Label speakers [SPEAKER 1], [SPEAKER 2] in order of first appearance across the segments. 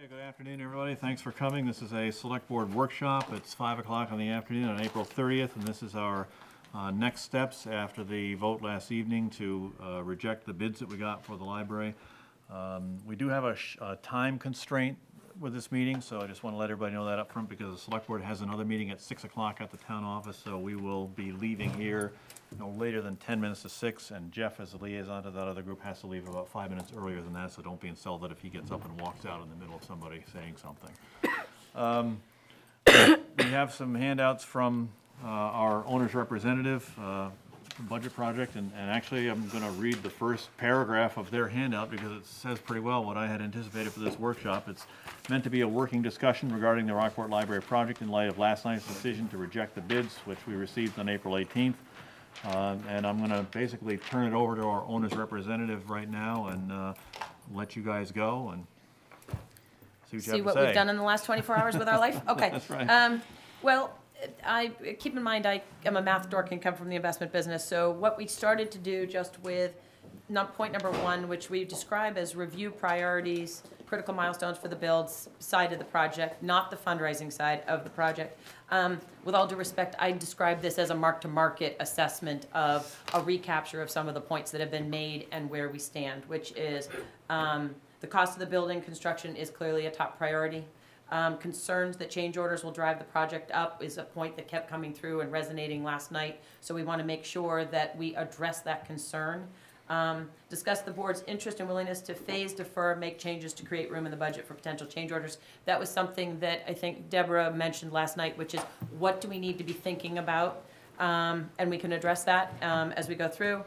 [SPEAKER 1] Good afternoon, everybody. Thanks for coming. This is a select board workshop. It's 5 o'clock in the afternoon on April 30th, and this is our next steps after the vote last evening to reject the bids that we got for the library. We do have a time constraint with this meeting, so I just want to let everybody know that up front because the select board has another meeting at 6 o'clock at the town office, so we will be leaving here no later than 10 minutes to 6, and Jeff, as the liaison to that other group, has to leave about 5 minutes earlier than that, so don't be insulted if he gets up and walks out in the middle of somebody saying something. We have some handouts from our owner's representative, budget project, and actually I'm going to read the first paragraph of their handout because it says pretty well what I had anticipated for this workshop. It's meant to be a working discussion regarding the Rockport Library project in light of last night's decision to reject the bids, which we received on April 18th. And I'm going to basically turn it over to our owner's representative right now and let you guys go and see what you have to say.
[SPEAKER 2] See what we've done in the last 24 hours with our life? Okay.
[SPEAKER 1] That's right.
[SPEAKER 2] Well, I keep in mind I am a math dork and come from the investment business. So what we started to do just with point number 1, which we describe as review priorities, critical milestones for the builds side of the project, not the fundraising side of the project. With all due respect, I describe this as a mark-to-market assessment of a recapture of some of the points that have been made and where we stand, which is the cost of the building construction is clearly a top priority. Concerns that change orders will drive the project up is a point that kept coming through and resonating last night. So we want to make sure that we address that concern. Discuss the board's interest and willingness to phase, defer, make changes to create room in the budget for potential change orders. That was something that I think Deborah mentioned last night, which is what do we need to be thinking about? And we can address that as we go through.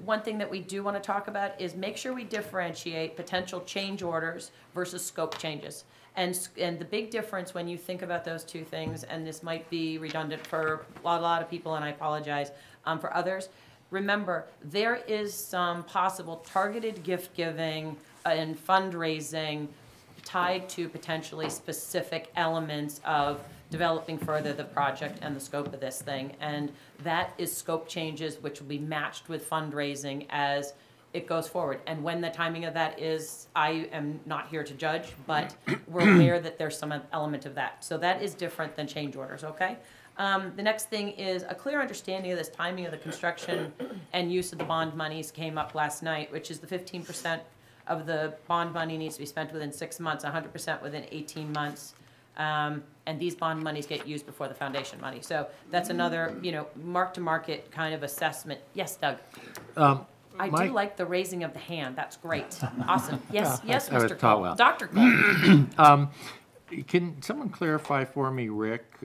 [SPEAKER 2] One thing that we do want to talk about is make sure we differentiate potential change orders versus scope changes. And the big difference when you think about those two things, and this might be redundant for a lot of people, and I apologize for others, remember, there is some possible targeted gift giving and fundraising tied to potentially specific elements of developing further the project and the scope of this thing. And that is scope changes which will be matched with fundraising as it goes forward. And when the timing of that is, I am not here to judge, but we're aware that there's some element of that. So that is different than change orders, okay? The next thing is a clear understanding of this timing of the construction and use of the bond monies came up last night, which is the 15% of the bond money needs to be spent within 6 months, 100% within 18 months. And these bond monies get used before the foundation money. So that's another, mark-to-market kind of assessment. Yes, Doug? I do like the raising of the hand. That's great. Awesome. Yes, yes, Mr. Cole. Well. Dr. Cole.
[SPEAKER 3] Can someone clarify for me, Rick,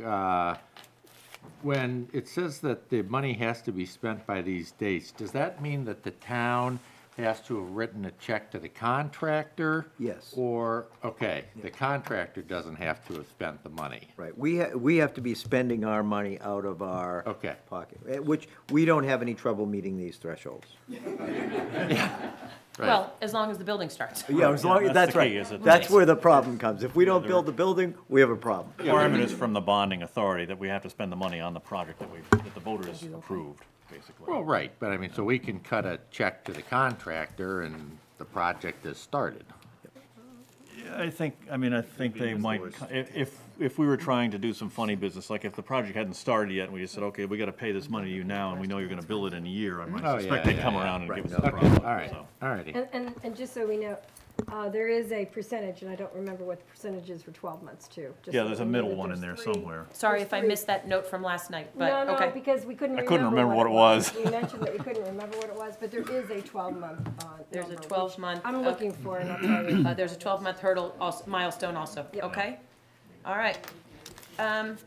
[SPEAKER 3] when it says that the money has to be spent by these dates, does that mean that the town has to have written a check to the contractor?
[SPEAKER 4] Yes.
[SPEAKER 3] Or, okay, the contractor doesn't have to have spent the money.
[SPEAKER 4] Right. We have to be spending our money out of our pocket, which we don't have any trouble meeting these thresholds.
[SPEAKER 3] Right.
[SPEAKER 2] Well, as long as the building starts.
[SPEAKER 4] Yeah, as long as that's right. That's where the problem comes. If we don't build the building, we have a problem.
[SPEAKER 1] The requirement is from the bonding authority that we have to spend the money on the project that the voters approved, basically.
[SPEAKER 3] Well, right, but I mean, so we can cut a check to the contractor and the project is started.
[SPEAKER 1] Yeah, I think they might, if we were trying to do some funny business, like if the project hadn't started yet and we just said, okay, we got to pay this money to you now and we know you're going to bill it in a year, I might suspect they'd come around and give us the problem.
[SPEAKER 3] All right, all righty.
[SPEAKER 5] And just so we know, there is a percentage, and I don't remember what the percentage is for 12 months too.
[SPEAKER 1] Yeah, there's a middle one in there somewhere.
[SPEAKER 2] Sorry if I missed that note from last night, but
[SPEAKER 5] no,
[SPEAKER 2] okay.
[SPEAKER 5] because we couldn't remember.
[SPEAKER 1] I couldn't remember what it was.
[SPEAKER 5] You mentioned that you couldn't remember what it was, but there is a 12-month.
[SPEAKER 2] There's a 12-month.
[SPEAKER 5] I'm looking for, and I'll tell you.
[SPEAKER 2] There's a 12-month hurdle milestone also. Yep. Okay. All right. And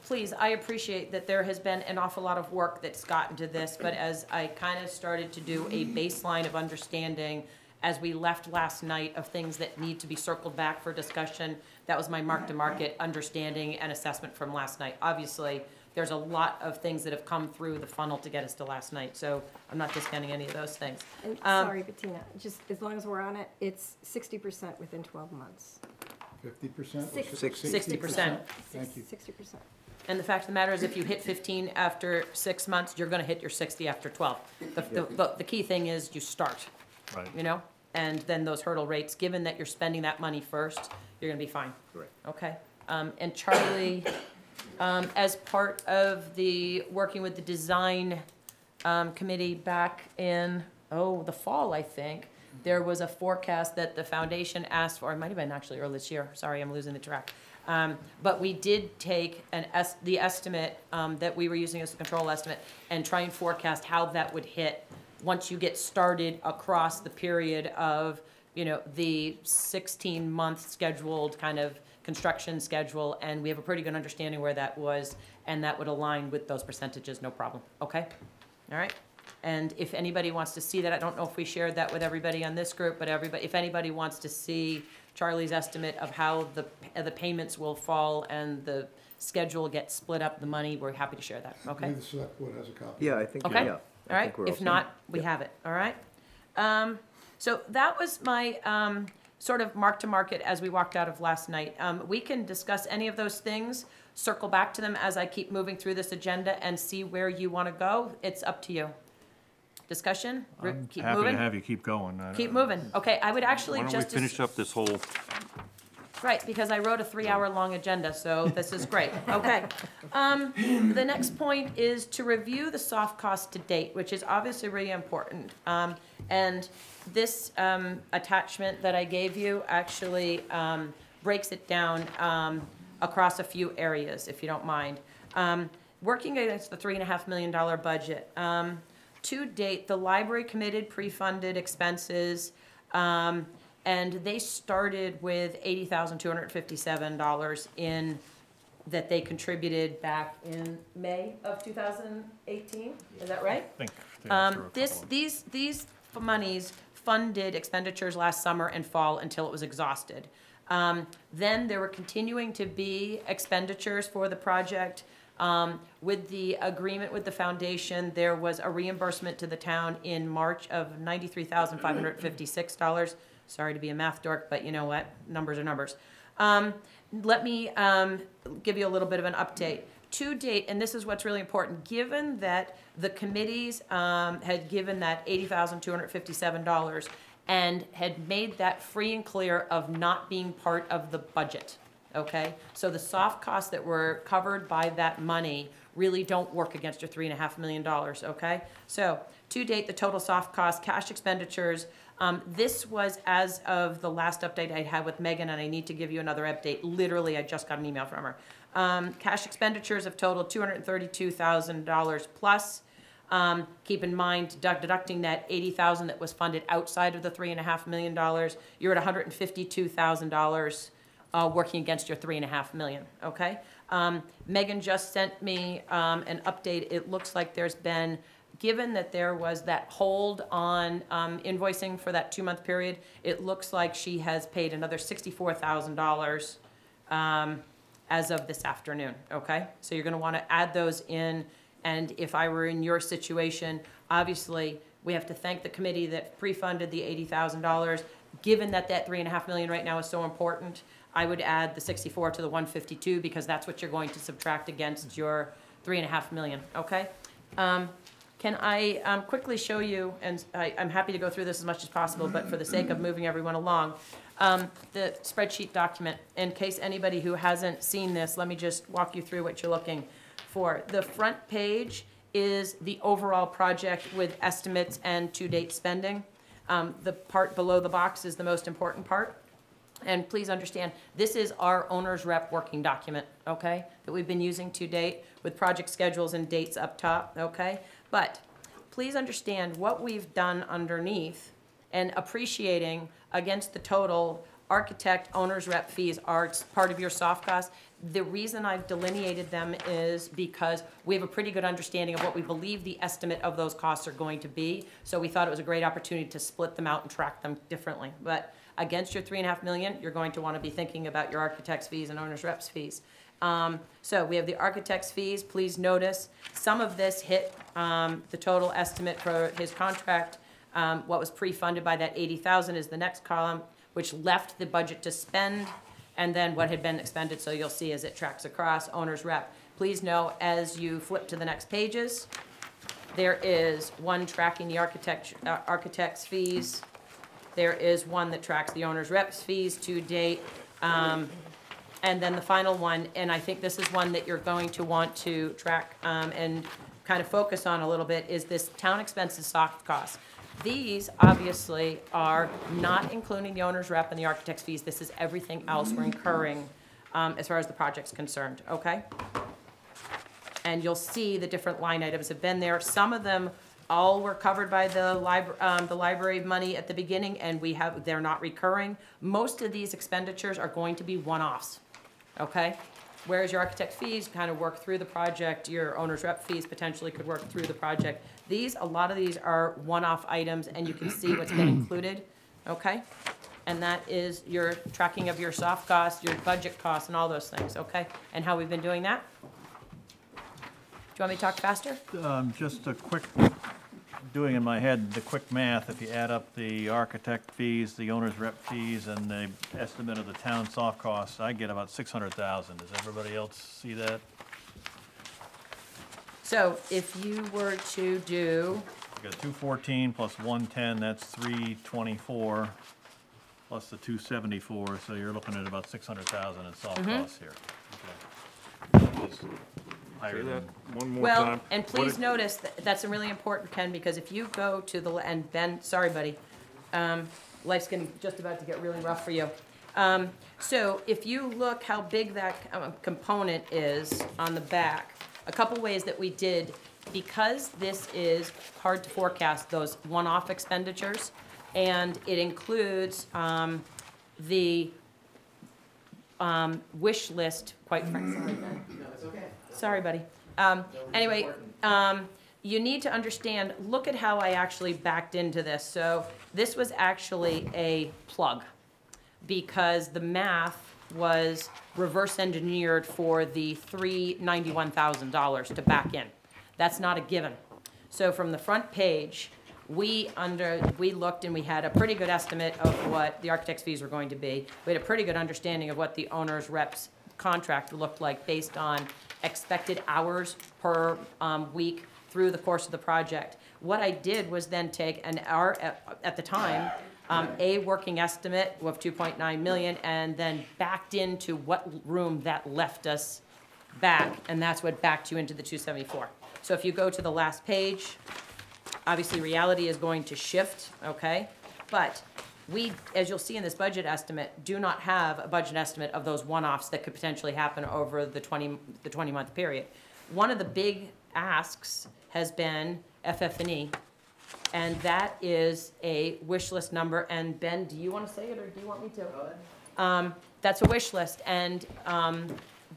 [SPEAKER 2] please, I appreciate that there has been an awful lot of work that's gotten to this, but as I kind of started to do a baseline of understanding as we left last night of things that need to be circled back for discussion, that was my mark-to-market understanding and assessment from last night. Obviously, there's a lot of things that have come through the funnel to get us to last night, so I'm not discounting any of those things.
[SPEAKER 5] And sorry, Bettina, just as long as we're on it, it's 60% within 12 months.
[SPEAKER 6] 50%?
[SPEAKER 2] 60%.
[SPEAKER 6] Thank you.
[SPEAKER 5] 60%.
[SPEAKER 2] And the fact of the matter is if you hit 15 after 6 months, you're going to hit your 60 after 12. The key thing is you start,
[SPEAKER 1] Right.
[SPEAKER 2] you know? and then those hurdle rates, given that you're spending that money first, you're gonna be fine.
[SPEAKER 4] Correct.
[SPEAKER 2] Okay? And Charlie, as part of the, working with the design committee back in, the fall, I think, there was a forecast that the foundation asked for, it might have been actually early this year, sorry, I'm losing the track. But we did take the estimate that we were using as a control estimate and try and forecast how that would hit once you get started across the period of, the 16-month scheduled kind of construction schedule, and we have a pretty good understanding where that was, and that would align with those percentages, no problem, okay? All right? And if anybody wants to see that, I don't know if we shared that with everybody on this group, but if anybody wants to see Charlie's estimate of how the payments will fall and the schedule gets split up, the money, we're happy to share that, okay?
[SPEAKER 6] Maybe the select board has a copy.
[SPEAKER 4] Yeah, I think,
[SPEAKER 2] Okay.
[SPEAKER 4] yeah.
[SPEAKER 2] All
[SPEAKER 4] I
[SPEAKER 2] right,
[SPEAKER 4] think we're all
[SPEAKER 2] if
[SPEAKER 4] set.
[SPEAKER 2] not, we have it, all right? So that was my sort of mark to market as we walked out of last night. We can discuss any of those things, circle back to them as I keep moving through this agenda and see where you want to go. It's up to you. Discussion?
[SPEAKER 1] I'm
[SPEAKER 2] Keep
[SPEAKER 1] happy to
[SPEAKER 2] moving?
[SPEAKER 1] have you keep going.
[SPEAKER 2] Keep moving. Okay, I would actually
[SPEAKER 1] Why don't we
[SPEAKER 2] just.
[SPEAKER 1] finish up this whole,
[SPEAKER 2] Right, because I wrote a 3-hour-long agenda, so this is great. Okay. The next point is to review the soft cost to date, which is obviously really important. And this attachment that I gave you actually breaks it down across a few areas, if you don't mind. Working against the $3.5 million budget. To date, the library committed pre-funded expenses, and they started with $80,257 in, that they contributed back in May of 2018, is that right?
[SPEAKER 1] I think. through a couple of-
[SPEAKER 2] These monies funded expenditures last summer and fall until it was exhausted. Then there were continuing to be expenditures for the project. With the agreement with the foundation, there was a reimbursement to the town in March of $93,556. Sorry to be a math dork, but you know what? Numbers are numbers. Let me give you a little bit of an update. To date, and this is what's really important, given that the committees had given that $80,257 and had made that free and clear of not being part of the budget. Okay, so the soft costs that were covered by that money really don't work against your $3.5 million, okay? So, to date, the total soft cost, cash expenditures, this was as of the last update I had with Megan, and I need to give you another update. Literally, I just got an email from her. Cash expenditures have totaled $232,000 plus. Keep in mind, deducting that $80,000 that was funded outside of the $3.5 million, you're at $152,000. Working against your $3.5 million, okay? Megan just sent me an update. It looks like there's been, given that there was that hold on invoicing for that 2-month period, it looks like she has paid another $64,000 as of this afternoon, okay? So you're gonna wanna add those in, and if I were in your situation, obviously, we have to thank the committee that pre-funded the $80,000. Given that that $3.5 million right now is so important, I would add the 64 to the 152 because that's what you're going to subtract against your $3.5 million, okay? Can I quickly show you, and I'm happy to go through this as much as possible, but for the sake of moving everyone along, the spreadsheet document. In case anybody who hasn't seen this, let me just walk you through what you're looking for. The front page is the overall project with estimates and to-date spending. The part below the box is the most important part. And please understand, this is our owner's rep working document, okay? That we've been using to date with project schedules and dates up top, okay? But please understand what we've done underneath and appreciating against the total architect owner's rep fees are part of your soft costs. The reason I've delineated them is because we have a pretty good understanding of what we believe the estimate of those costs are going to be. So we thought it was a great opportunity to split them out and track them differently. But against your $3.5 million, you're going to want to be thinking about your architect's fees and owner's reps fees. So we have the architect's fees. Please notice some of this hit the total estimate for his contract. What was pre-funded by that $80,000 is the next column, which left the budget to spend, and then what had been expended. So you'll see as it tracks across owner's rep. Please know as you flip to the next pages, there is one tracking the architect's fees. There is one that tracks the owner's reps fees to date. And then the final one, and I think this is one that you're going to want to track and kind of focus on a little bit, is this town expenses soft costs. These obviously are not including the owner's rep and the architect's fees. This is everything else we're incurring as far as the project's concerned, okay? And you'll see the different line items have been there. Some of them all were covered by the library money at the beginning, and they're not recurring. Most of these expenditures are going to be one-offs, okay? Whereas your architect fees kind of work through the project, your owner's rep fees potentially could work through the project. A lot of these are one-off items, and you can see what's been included, okay? And that is your tracking of your soft costs, your budget costs, and all those things, okay? And how we've been doing that? Do you want me to talk faster?
[SPEAKER 1] Just a quick, doing in my head the quick math, if you add up the architect fees, the owner's rep fees, and the estimate of the town soft costs, I get about 600,000. Does everybody else see that?
[SPEAKER 2] So if you were to do,
[SPEAKER 1] You got 214 plus 110, that's 324, plus the 274, so you're looking at about 600,000 in soft costs here. Okay. Just higher
[SPEAKER 7] Say that
[SPEAKER 1] than-
[SPEAKER 7] one more
[SPEAKER 2] well,
[SPEAKER 7] time.
[SPEAKER 2] and please notice, that's really important, Ken, because if you go to the, and Ben, sorry, buddy, life's getting just about to get really rough for you. So if you look how big that component is on the back, a couple ways that we did, because this is hard to forecast, those one-off expenditures, and it includes the wish list, quite frankly. Sorry, buddy. Anyway, you need to understand, look at how I actually backed into this. So this was actually a plug, because the math was reverse engineered for the $391,000 to back in. That's not a given. So from the front page, we looked and we had a pretty good estimate of what the architect's fees were going to be. We had a pretty good understanding of what the owner's reps contract looked like based on expected hours per week through the course of the project. What I did was then take at the time, a working estimate of 2.9 million, and then backed into what room that left us back, and that's what backed you into the 274. So if you go to the last page, obviously reality is going to shift, okay? But we, as you'll see in this budget estimate, do not have a budget estimate of those one-offs that could potentially happen over the 20-month period. One of the big asks has been FF&E, and that is a wish list number. And Ben, do you want to say it, or do you want me to? That's a wish list, and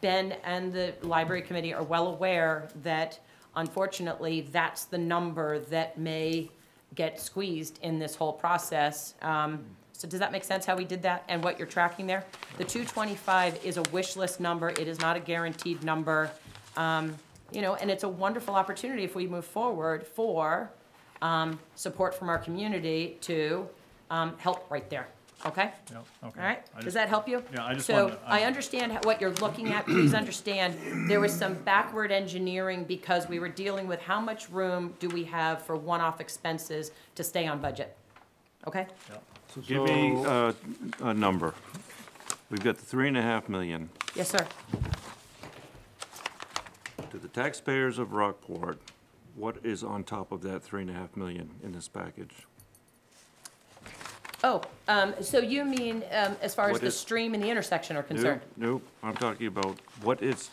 [SPEAKER 2] Ben and the library committee are well aware that, unfortunately, that's the number that may get squeezed in this whole process. So does that make sense how we did that and what you're tracking there? The 225 is a wish list number. It is not a guaranteed number. You know, and it's a wonderful opportunity if we move forward for support from our community to help right there. Okay?
[SPEAKER 1] Yeah, okay.
[SPEAKER 2] All right?
[SPEAKER 1] I
[SPEAKER 2] Does
[SPEAKER 1] just-
[SPEAKER 2] that help you?
[SPEAKER 1] Yeah, I just
[SPEAKER 2] So
[SPEAKER 1] wanted to-
[SPEAKER 2] I understand what you're looking at. Please understand, there was some backward engineering because we were dealing with how much room do we have for one-off expenses to stay on budget? Okay?
[SPEAKER 7] So give me a number. We've got the 3.5 million.
[SPEAKER 2] Yes, sir.
[SPEAKER 7] To the taxpayers of Rockport, what is on top of that 3.5 million in this package?
[SPEAKER 2] Oh, so you mean as far as
[SPEAKER 7] What
[SPEAKER 2] the
[SPEAKER 7] is-
[SPEAKER 2] stream and the intersection are concerned?
[SPEAKER 7] Nope, I'm talking about what is,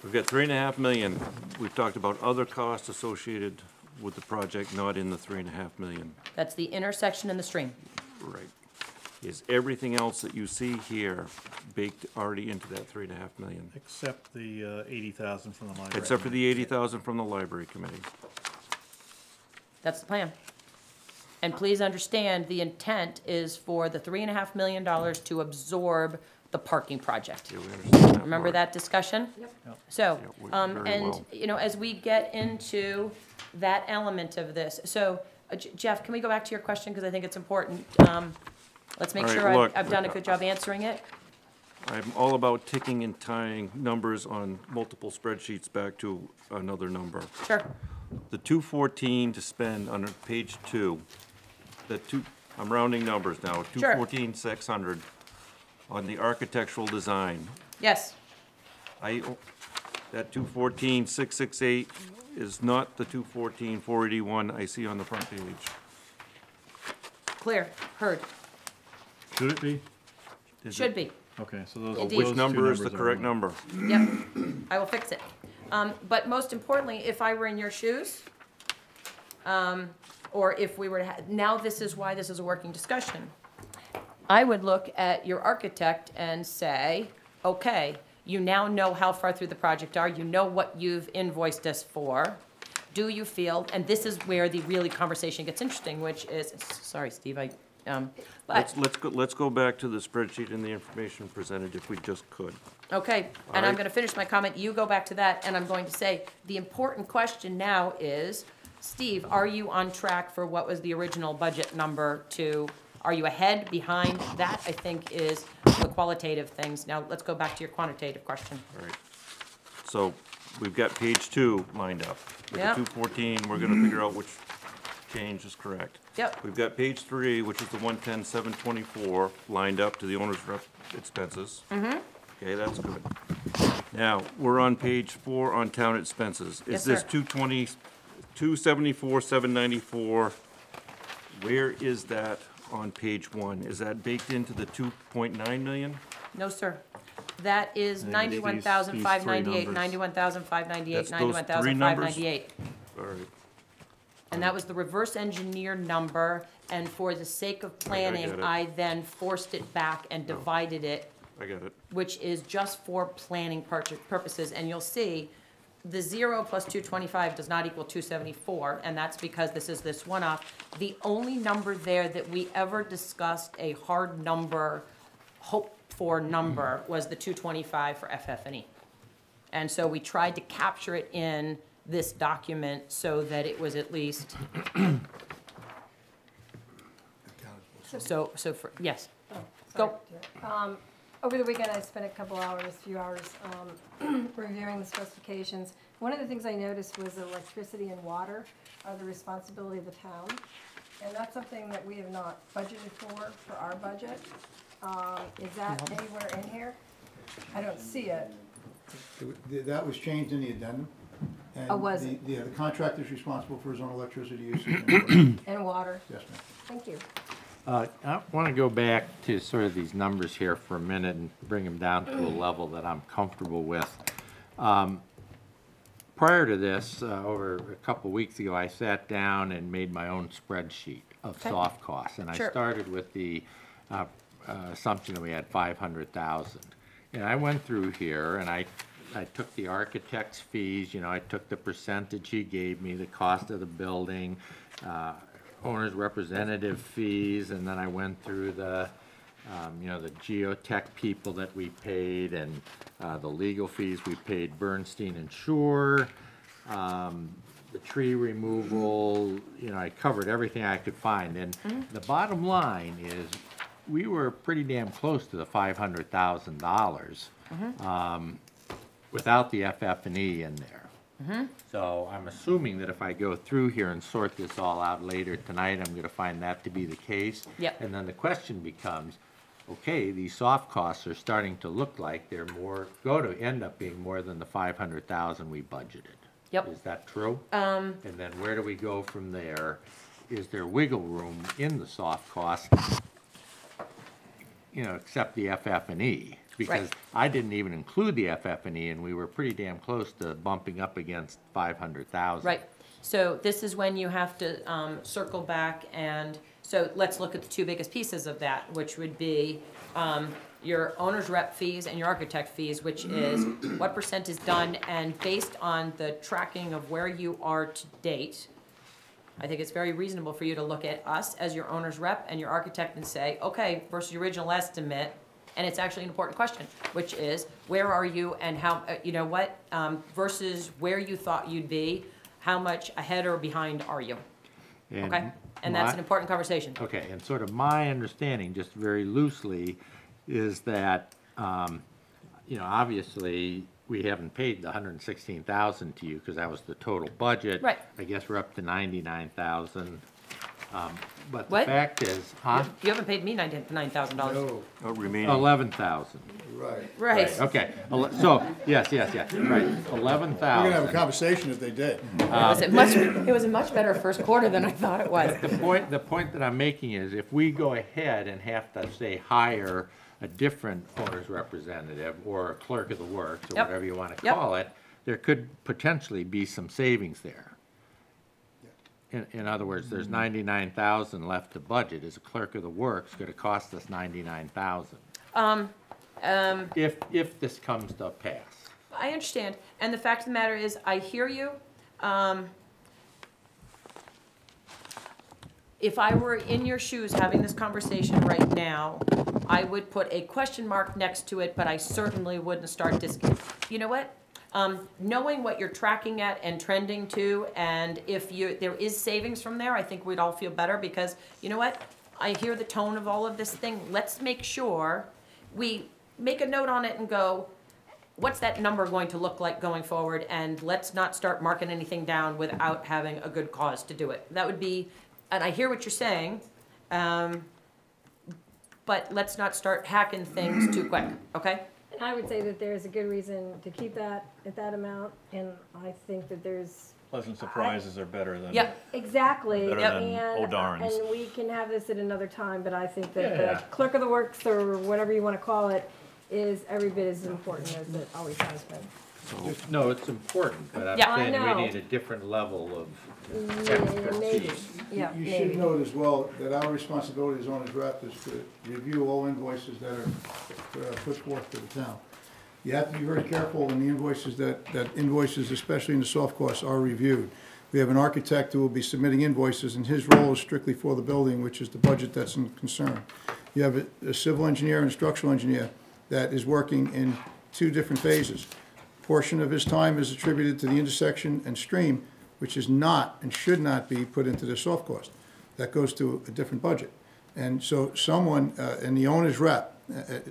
[SPEAKER 7] we've got 3.5 million. We've talked about other costs associated with the project, not in the 3.5 million.
[SPEAKER 2] That's the intersection and the stream.
[SPEAKER 7] Right. Is everything else that you see here baked already into that 3.5 million?
[SPEAKER 1] Except the 80,000 from the library.
[SPEAKER 7] Except for the 80,000 from the library committee.
[SPEAKER 2] That's the plan. And please understand, the intent is for the $3.5 million to absorb the parking project.
[SPEAKER 7] Yeah, we understand that
[SPEAKER 2] Remember
[SPEAKER 7] part.
[SPEAKER 2] that discussion?
[SPEAKER 5] Yep.
[SPEAKER 2] So,
[SPEAKER 7] Yeah, very
[SPEAKER 2] and,
[SPEAKER 7] well.
[SPEAKER 2] you know, as we get into that element of this, so, Jeff, can we go back to your question, because I think it's important? Let's make
[SPEAKER 7] All right,
[SPEAKER 2] sure
[SPEAKER 7] look,
[SPEAKER 2] I've done a good job answering it.
[SPEAKER 7] I'm all about ticking and tying numbers on multiple spreadsheets back to another number.
[SPEAKER 2] Sure.
[SPEAKER 7] The 214 to spend on page 2, that I'm rounding numbers now,
[SPEAKER 2] Sure.
[SPEAKER 7] 214,600 on the architectural design.
[SPEAKER 2] Yes,
[SPEAKER 7] That 214,668 is not the 214,481 I see on the front page.
[SPEAKER 2] clear, heard,
[SPEAKER 1] Should it be?
[SPEAKER 7] Is
[SPEAKER 2] should
[SPEAKER 7] it-
[SPEAKER 2] be.
[SPEAKER 1] Okay, so those.
[SPEAKER 2] Indeed.
[SPEAKER 7] Which
[SPEAKER 1] those two
[SPEAKER 7] number is the
[SPEAKER 1] numbers are
[SPEAKER 7] correct
[SPEAKER 1] wrong.
[SPEAKER 7] number?
[SPEAKER 2] Yep, I will fix it. But most importantly, if I were in your shoes, or if we were to, now this is why this is a working discussion. I would look at your architect and say, okay, you now know how far through the project are, you know what you've invoiced us for. Do you feel, and this is where the really conversation gets interesting, which is, sorry, Steve, but,
[SPEAKER 7] Let's go back to the spreadsheet and the information presented if we just could.
[SPEAKER 2] okay, and I'm
[SPEAKER 7] Alright.
[SPEAKER 2] gonna finish my comment, you go back to that, and I'm going to say, the important question now is, Steve, are you on track for what was the original budget number to, are you ahead, behind? That, I think, is the qualitative things. Now, let's go back to your quantitative question.
[SPEAKER 7] All right. So we've got page 2 lined up. With the
[SPEAKER 2] Yep.
[SPEAKER 7] 214, we're gonna figure out which change is correct.
[SPEAKER 2] Yep.
[SPEAKER 7] We've got page 3, which is the 110,724, lined up to the owner's rep expenses. Okay, that's good. Now, we're on page 4 on town expenses.
[SPEAKER 2] Yes,
[SPEAKER 7] Is this
[SPEAKER 2] sir.
[SPEAKER 7] 274, 794, where is that on page 1? Is that baked into the 2.9 million?
[SPEAKER 2] No, sir. That is
[SPEAKER 1] I think it's these
[SPEAKER 2] 91,598,
[SPEAKER 1] numbers.
[SPEAKER 2] 91,598,
[SPEAKER 7] That's those three numbers?
[SPEAKER 2] 91,598.
[SPEAKER 7] All right.
[SPEAKER 2] And that was the reverse engineer number, and for the sake of
[SPEAKER 7] get
[SPEAKER 2] planning,
[SPEAKER 7] it.
[SPEAKER 2] I then forced it back and divided it,
[SPEAKER 7] I got it.
[SPEAKER 2] which is just for planning purposes, and you'll see, the 0 plus 225 does not equal 274, and that's because this is this one-off. The only number there that we ever discussed a hard number, hoped-for number, was the 225 for FF&E. And so we tried to capture it in this document so that it was at least, so for, yes. Go.
[SPEAKER 5] Over the weekend, I spent a few hours, reviewing the specifications. One of the things I noticed was electricity and water are the responsibility of the town. And that's something that we have not budgeted for our budget. Is that anywhere in here? I don't see it.
[SPEAKER 6] That was changed in the addendum.
[SPEAKER 5] Oh, was it?
[SPEAKER 6] The contractor's responsible for his own electricity use.
[SPEAKER 5] And water.
[SPEAKER 6] Yes, ma'am.
[SPEAKER 5] Thank you.
[SPEAKER 3] I want to go back to sort of these numbers here for a minute and bring them down to a level that I'm comfortable with. Prior to this, over a couple weeks ago, I sat down and made my own spreadsheet of
[SPEAKER 2] Okay.
[SPEAKER 3] soft costs. And I
[SPEAKER 2] Sure.
[SPEAKER 3] started with the assumption that we had 500,000. And I went through here and I took the architect's fees, you know, I took the percentage he gave me, the cost of the building, owner's representative fees, and then I went through the, you know, the geotech people that we paid and the legal fees we paid Bernstein and Shore, the tree removal, you know, I covered everything I could find. And the bottom line is, we were pretty damn close to the $500,000 without the FF&E in there. So I'm assuming that if I go through here and sort this all out later tonight, I'm gonna find that to be the case.
[SPEAKER 2] Yep.
[SPEAKER 3] And then the question becomes, okay, these soft costs are starting to look like they're go to end up being more than the 500,000 we budgeted.
[SPEAKER 2] Yep.
[SPEAKER 3] Is that true? And then where do we go from there? Is there wiggle room in the soft costs, you know, except the FF&E? Because
[SPEAKER 2] Right.
[SPEAKER 3] I didn't even include the FF&E, and we were pretty damn close to bumping up against 500,000.
[SPEAKER 2] Right, so this is when you have to circle back, and, so let's look at the two biggest pieces of that, which would be your owner's rep fees and your architect fees, which is what percent is done, and based on the tracking of where you are to date, I think it's very reasonable for you to look at us as your owner's rep and your architect and say, okay, versus your original estimate, and it's actually an important question, which is, where are you and how, you know what, versus where you thought you'd be, how much ahead or behind are you?
[SPEAKER 3] And
[SPEAKER 2] Okay? And that's
[SPEAKER 3] my-
[SPEAKER 2] an important conversation.
[SPEAKER 3] Okay, and sort of my understanding, just very loosely, is that, you know, obviously, we haven't paid the 116,000 to you, because that was the total budget.
[SPEAKER 2] Right.
[SPEAKER 3] I guess we're up to 99,000. But the
[SPEAKER 2] What?
[SPEAKER 3] fact is, huh?
[SPEAKER 2] You haven't paid me $9,000.
[SPEAKER 6] No,
[SPEAKER 7] Remaining,
[SPEAKER 3] 11,000.
[SPEAKER 6] right.
[SPEAKER 2] Right.
[SPEAKER 3] Okay, so, yes, right, 11,000.
[SPEAKER 6] We're gonna have a conversation if they did.
[SPEAKER 2] It was a much better first quarter than I thought it was.
[SPEAKER 3] The point that I'm making is if we go ahead and have to, say, hire a different owner's representative or a clerk of the works or
[SPEAKER 2] Yep.
[SPEAKER 3] whatever you want to
[SPEAKER 2] Yep.
[SPEAKER 3] call it, there could potentially be some savings there. In other words, there's 99,000 left to budget. Is a clerk of the works going to cost us 99,000? If this comes to pass.
[SPEAKER 2] I understand, and the fact of the matter is, I hear you. If I were in your shoes having this conversation right now, I would put a question mark next to it, but I certainly wouldn't start you know what? Knowing what you're tracking at and trending to, and if there is savings from there, I think we'd all feel better, because, you know what? I hear the tone of all of this thing. Let's make sure we make a note on it and go, what's that number going to look like going forward? And let's not start marking anything down without having a good cause to do it. That would be, and I hear what you're saying, but let's not start hacking things too quick, okay?
[SPEAKER 5] And I would say that there's a good reason to keep that at that amount, and I think that there's.
[SPEAKER 1] Pleasant surprises are better than.
[SPEAKER 2] Yep.
[SPEAKER 5] Exactly.
[SPEAKER 1] Better
[SPEAKER 2] Yep.
[SPEAKER 1] than
[SPEAKER 5] And-
[SPEAKER 1] oh darns.
[SPEAKER 5] And we can have this at another time, but I think that
[SPEAKER 3] Yeah.
[SPEAKER 5] the clerk of the works, or whatever you want to call it, is every bit as important as it always has been.
[SPEAKER 3] No, it's important, but I'm
[SPEAKER 2] Yeah.
[SPEAKER 3] saying
[SPEAKER 5] I know.
[SPEAKER 3] we need a different level of
[SPEAKER 5] Yeah, maybe,
[SPEAKER 3] expertise.
[SPEAKER 5] yeah,
[SPEAKER 6] You should
[SPEAKER 5] maybe.
[SPEAKER 6] note as well that our responsibility as owner's rep is to review all invoices that are put forth to the town. You have to be very careful in the invoices that invoices, especially in the soft costs, are reviewed. We have an architect who will be submitting invoices, and his role is strictly for the building, which is the budget that's in concern. You have a civil engineer and a structural engineer that is working in two different phases. Portion of his time is attributed to the intersection and stream, which is not and should not be put into the soft cost. That goes to a different budget. And so someone, in the owner's rep,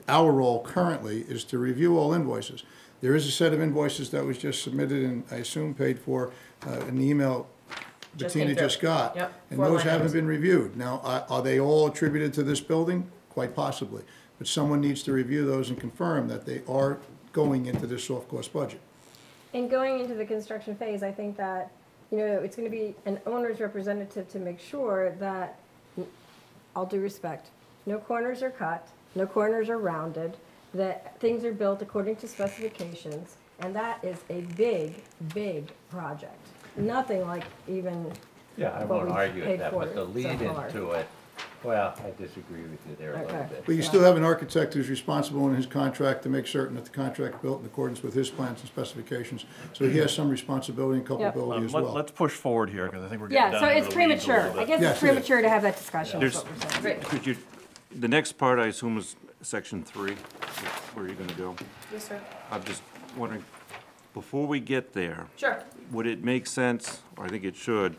[SPEAKER 6] our role currently is to review all invoices. There is a set of invoices that was just submitted and I assume paid for in the email
[SPEAKER 2] Just
[SPEAKER 6] Bettina
[SPEAKER 2] came through.
[SPEAKER 6] just got.
[SPEAKER 2] Yep,
[SPEAKER 6] And
[SPEAKER 2] 4
[SPEAKER 6] those
[SPEAKER 2] line
[SPEAKER 6] haven't
[SPEAKER 2] items.
[SPEAKER 6] been reviewed. Now, are they all attributed to this building? Quite possibly. But someone needs to review those and confirm that they are going into this soft cost budget.
[SPEAKER 5] And going into the construction phase, I think that, it's gonna be an owner's representative to make sure that, all due respect, no corners are cut, no corners are rounded, that things are built according to specifications, and that is a big, big project. Nothing like even
[SPEAKER 3] Yeah, I
[SPEAKER 5] what
[SPEAKER 3] won't
[SPEAKER 5] we've
[SPEAKER 3] argue
[SPEAKER 5] paid
[SPEAKER 3] with that,
[SPEAKER 5] for
[SPEAKER 3] but the
[SPEAKER 5] so
[SPEAKER 3] lead
[SPEAKER 5] far.
[SPEAKER 3] into it, well, I disagree with you there a little
[SPEAKER 5] Okay.
[SPEAKER 3] bit.
[SPEAKER 6] But you still have an architect who's responsible in his contract to make certain that the contract built in accordance with his plans and specifications. So he has some responsibility and culpability as well.
[SPEAKER 1] Let's push forward here, because I think we're getting
[SPEAKER 5] Yeah,
[SPEAKER 1] down
[SPEAKER 5] so
[SPEAKER 1] into
[SPEAKER 5] it's
[SPEAKER 1] the weeds a little
[SPEAKER 5] premature. I
[SPEAKER 1] bit.
[SPEAKER 5] guess
[SPEAKER 6] Yes,
[SPEAKER 5] it's
[SPEAKER 6] it is.
[SPEAKER 5] premature to have that discussion, is
[SPEAKER 7] There's-
[SPEAKER 5] what we're saying.
[SPEAKER 2] Great.
[SPEAKER 7] could you, the next part, I assume, is section 3, where you're gonna go.
[SPEAKER 2] Yes, sir.
[SPEAKER 7] I'm just wondering, before we get there,
[SPEAKER 2] Sure.
[SPEAKER 7] would it make sense, or I think it should,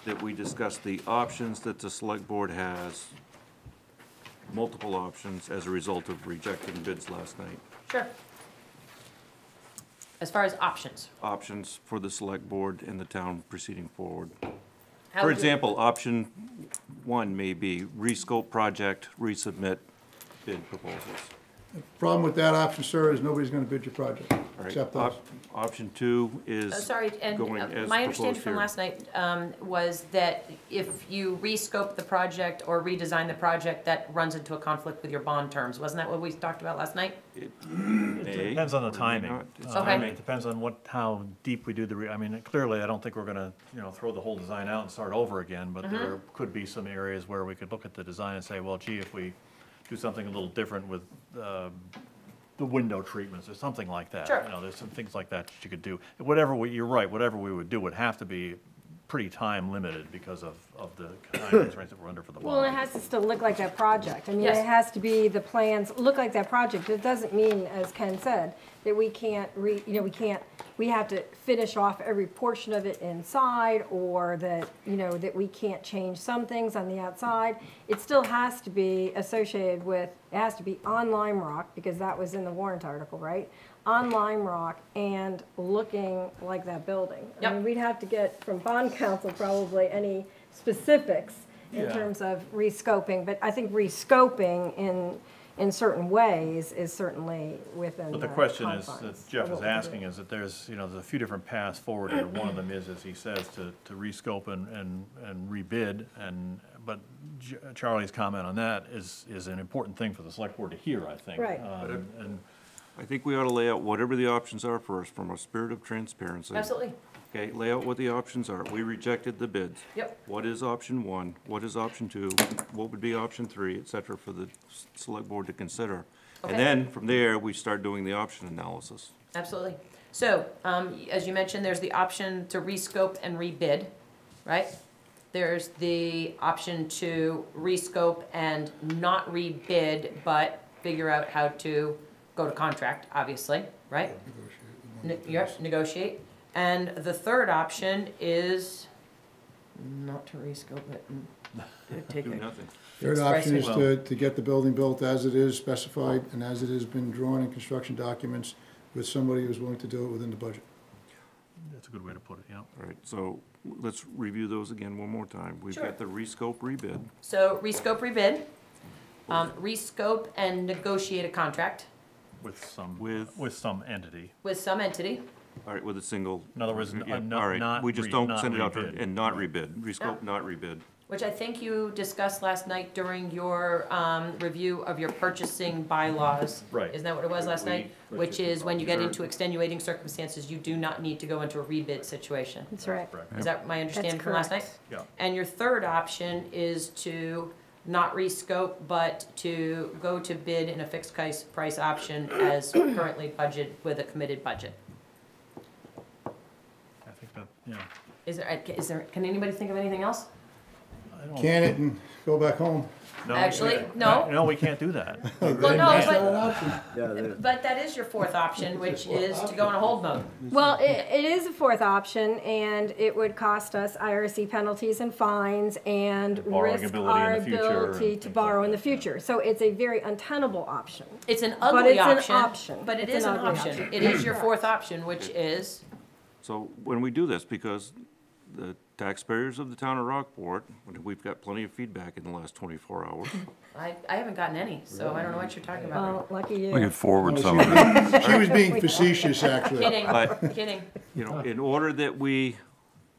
[SPEAKER 7] that we discuss the options that the select board has, multiple options, as a result of rejecting bids last night?
[SPEAKER 2] Sure. As far as options.
[SPEAKER 7] Options for the select board and the town proceeding forward.
[SPEAKER 2] how
[SPEAKER 7] For
[SPEAKER 2] would you-
[SPEAKER 7] example, option 1 may be rescope project, resubmit bid proposals.
[SPEAKER 6] Problem with that option, sir, is nobody's gonna bid your project,
[SPEAKER 7] All right.
[SPEAKER 6] except us.
[SPEAKER 7] Option 2 is
[SPEAKER 2] Sorry, and
[SPEAKER 7] going as
[SPEAKER 2] my understanding
[SPEAKER 7] proposed
[SPEAKER 2] from
[SPEAKER 7] here.
[SPEAKER 2] last night was that if you rescope the project or redesign the project, that runs into a conflict with your bond terms. Wasn't that what we talked about last night?
[SPEAKER 7] It may
[SPEAKER 1] Depends on the
[SPEAKER 7] or may
[SPEAKER 1] timing.
[SPEAKER 7] not. It's
[SPEAKER 2] Okay.
[SPEAKER 7] timing.
[SPEAKER 1] It depends on how deep we do I mean, clearly, I don't think we're gonna, throw the whole design out and start over again, but there could be some areas where we could look at the design and say, well, gee, if we do something a little different with, the window treatments or something like that.
[SPEAKER 2] Sure.
[SPEAKER 1] There's some things like that you could do. You're right, whatever we would do would have to be pretty time limited because of the time constraints that we're under for the bond.
[SPEAKER 5] Well, it has to still look like that project. I mean,
[SPEAKER 2] Yes.
[SPEAKER 5] it has to be, the plans look like that project. It doesn't mean, as Ken said, that we can't we have to finish off every portion of it inside, or that, that we can't change some things on the outside. It still has to be associated with, it has to be on Lime Rock, because that was in the warrant article, right? On Lime Rock and looking like that building. I
[SPEAKER 2] Yep.
[SPEAKER 5] mean, we'd have to get from bond council probably any specifics in
[SPEAKER 1] Yeah.
[SPEAKER 5] terms of rescoping, but I think rescoping in certain ways is certainly within
[SPEAKER 1] But the
[SPEAKER 5] the
[SPEAKER 1] question is,
[SPEAKER 5] confines
[SPEAKER 1] that Jeff
[SPEAKER 5] of
[SPEAKER 1] is
[SPEAKER 5] what we can do.
[SPEAKER 1] asking, is that there's a few different paths forward here. One of them is, as he says, to rescope and rebid, but Charlie's comment on that is an important thing for the select board to hear, I think.
[SPEAKER 5] Right.
[SPEAKER 1] And
[SPEAKER 7] I think we ought to lay out whatever the options are first, from a spirit of transparency.
[SPEAKER 2] Absolutely.
[SPEAKER 7] Okay, lay out what the options are. We rejected the bids.
[SPEAKER 2] Yep.
[SPEAKER 7] What is option one? What is option two? What would be option three, et cetera, for the select board to consider?
[SPEAKER 2] Okay.
[SPEAKER 7] And then, from there, we start doing the option analysis.
[SPEAKER 2] Absolutely. So, as you mentioned, there's the option to rescope and rebid, right? There's the option to rescope and not rebid, but figure out how to go to contract, obviously, right? Yep, negotiate. And the third option is not to rescope it and take
[SPEAKER 7] Do
[SPEAKER 2] a
[SPEAKER 7] nothing.
[SPEAKER 6] Third
[SPEAKER 2] Fixed
[SPEAKER 6] option is
[SPEAKER 1] pricing.
[SPEAKER 6] to get the building built as it is specified and as it has been drawn in construction documents with somebody who's willing to do it within the budget.
[SPEAKER 1] that's a good way to put it, yeah.
[SPEAKER 7] All right, so let's review those again one more time. We've
[SPEAKER 2] Sure.
[SPEAKER 7] got the rescope, rebid.
[SPEAKER 2] So rescope, rebid, rescope and negotiate a contract
[SPEAKER 1] With some
[SPEAKER 7] With-
[SPEAKER 1] entity.
[SPEAKER 2] with some entity.
[SPEAKER 7] All right, with a single.
[SPEAKER 1] In other words,
[SPEAKER 7] Yeah,
[SPEAKER 1] not-
[SPEAKER 7] all right,
[SPEAKER 1] not
[SPEAKER 7] we just
[SPEAKER 1] re-
[SPEAKER 7] don't
[SPEAKER 1] not
[SPEAKER 7] send it out
[SPEAKER 1] rebid.
[SPEAKER 7] and not rebid. Rescope, not rebid.
[SPEAKER 2] Which I think you discussed last night during your review of your purchasing bylaws.
[SPEAKER 1] Right.
[SPEAKER 2] Isn't that what it was last
[SPEAKER 7] We-
[SPEAKER 2] night? Which is when you get into extenuating circumstances, you do not need to go into a rebid situation.
[SPEAKER 5] That's right.
[SPEAKER 1] Correct.
[SPEAKER 2] Is that my understanding from last night?
[SPEAKER 5] correct.
[SPEAKER 1] Yeah.
[SPEAKER 2] And your third option is to not rescope, but to go to bid in a fixed price option as currently budgeted with a committed budget.
[SPEAKER 1] I think that, yeah.
[SPEAKER 2] Is there, can anybody think of anything else?
[SPEAKER 1] I don't-
[SPEAKER 6] Can it and go back home.
[SPEAKER 1] no,
[SPEAKER 2] Actually,
[SPEAKER 1] yeah.
[SPEAKER 2] no.
[SPEAKER 1] No, we can't do that.
[SPEAKER 2] Well, no,
[SPEAKER 4] Yeah, there-
[SPEAKER 2] but that is your fourth option, which is to go in a hold mode.
[SPEAKER 5] Well, it is a fourth option, and it would cost us IRC penalties and fines and
[SPEAKER 1] Borrowing
[SPEAKER 5] risk
[SPEAKER 1] ability in
[SPEAKER 5] our
[SPEAKER 1] the future
[SPEAKER 5] ability
[SPEAKER 1] and
[SPEAKER 5] to
[SPEAKER 1] things
[SPEAKER 5] borrow
[SPEAKER 1] like
[SPEAKER 5] in the
[SPEAKER 1] that, yeah.
[SPEAKER 5] future. So it's a very untenable option.
[SPEAKER 2] It's an
[SPEAKER 5] But
[SPEAKER 2] ugly
[SPEAKER 5] it's an
[SPEAKER 2] option,
[SPEAKER 5] option.
[SPEAKER 2] but it
[SPEAKER 5] It's
[SPEAKER 2] is
[SPEAKER 5] an
[SPEAKER 2] an
[SPEAKER 5] ugly
[SPEAKER 2] option.
[SPEAKER 5] option.
[SPEAKER 2] It is your fourth option, which is,
[SPEAKER 7] So when we do this, because the taxpayers of the town of Rockport, we've got plenty of feedback in the last 24 hours.
[SPEAKER 2] I haven't gotten any, so I don't know what you're talking about.
[SPEAKER 5] Well, lucky
[SPEAKER 8] We
[SPEAKER 5] you.
[SPEAKER 8] can forward some of it.
[SPEAKER 6] She was being facetious, actually.
[SPEAKER 2] Kidding,
[SPEAKER 7] But-
[SPEAKER 2] kidding.
[SPEAKER 7] You know, in order that we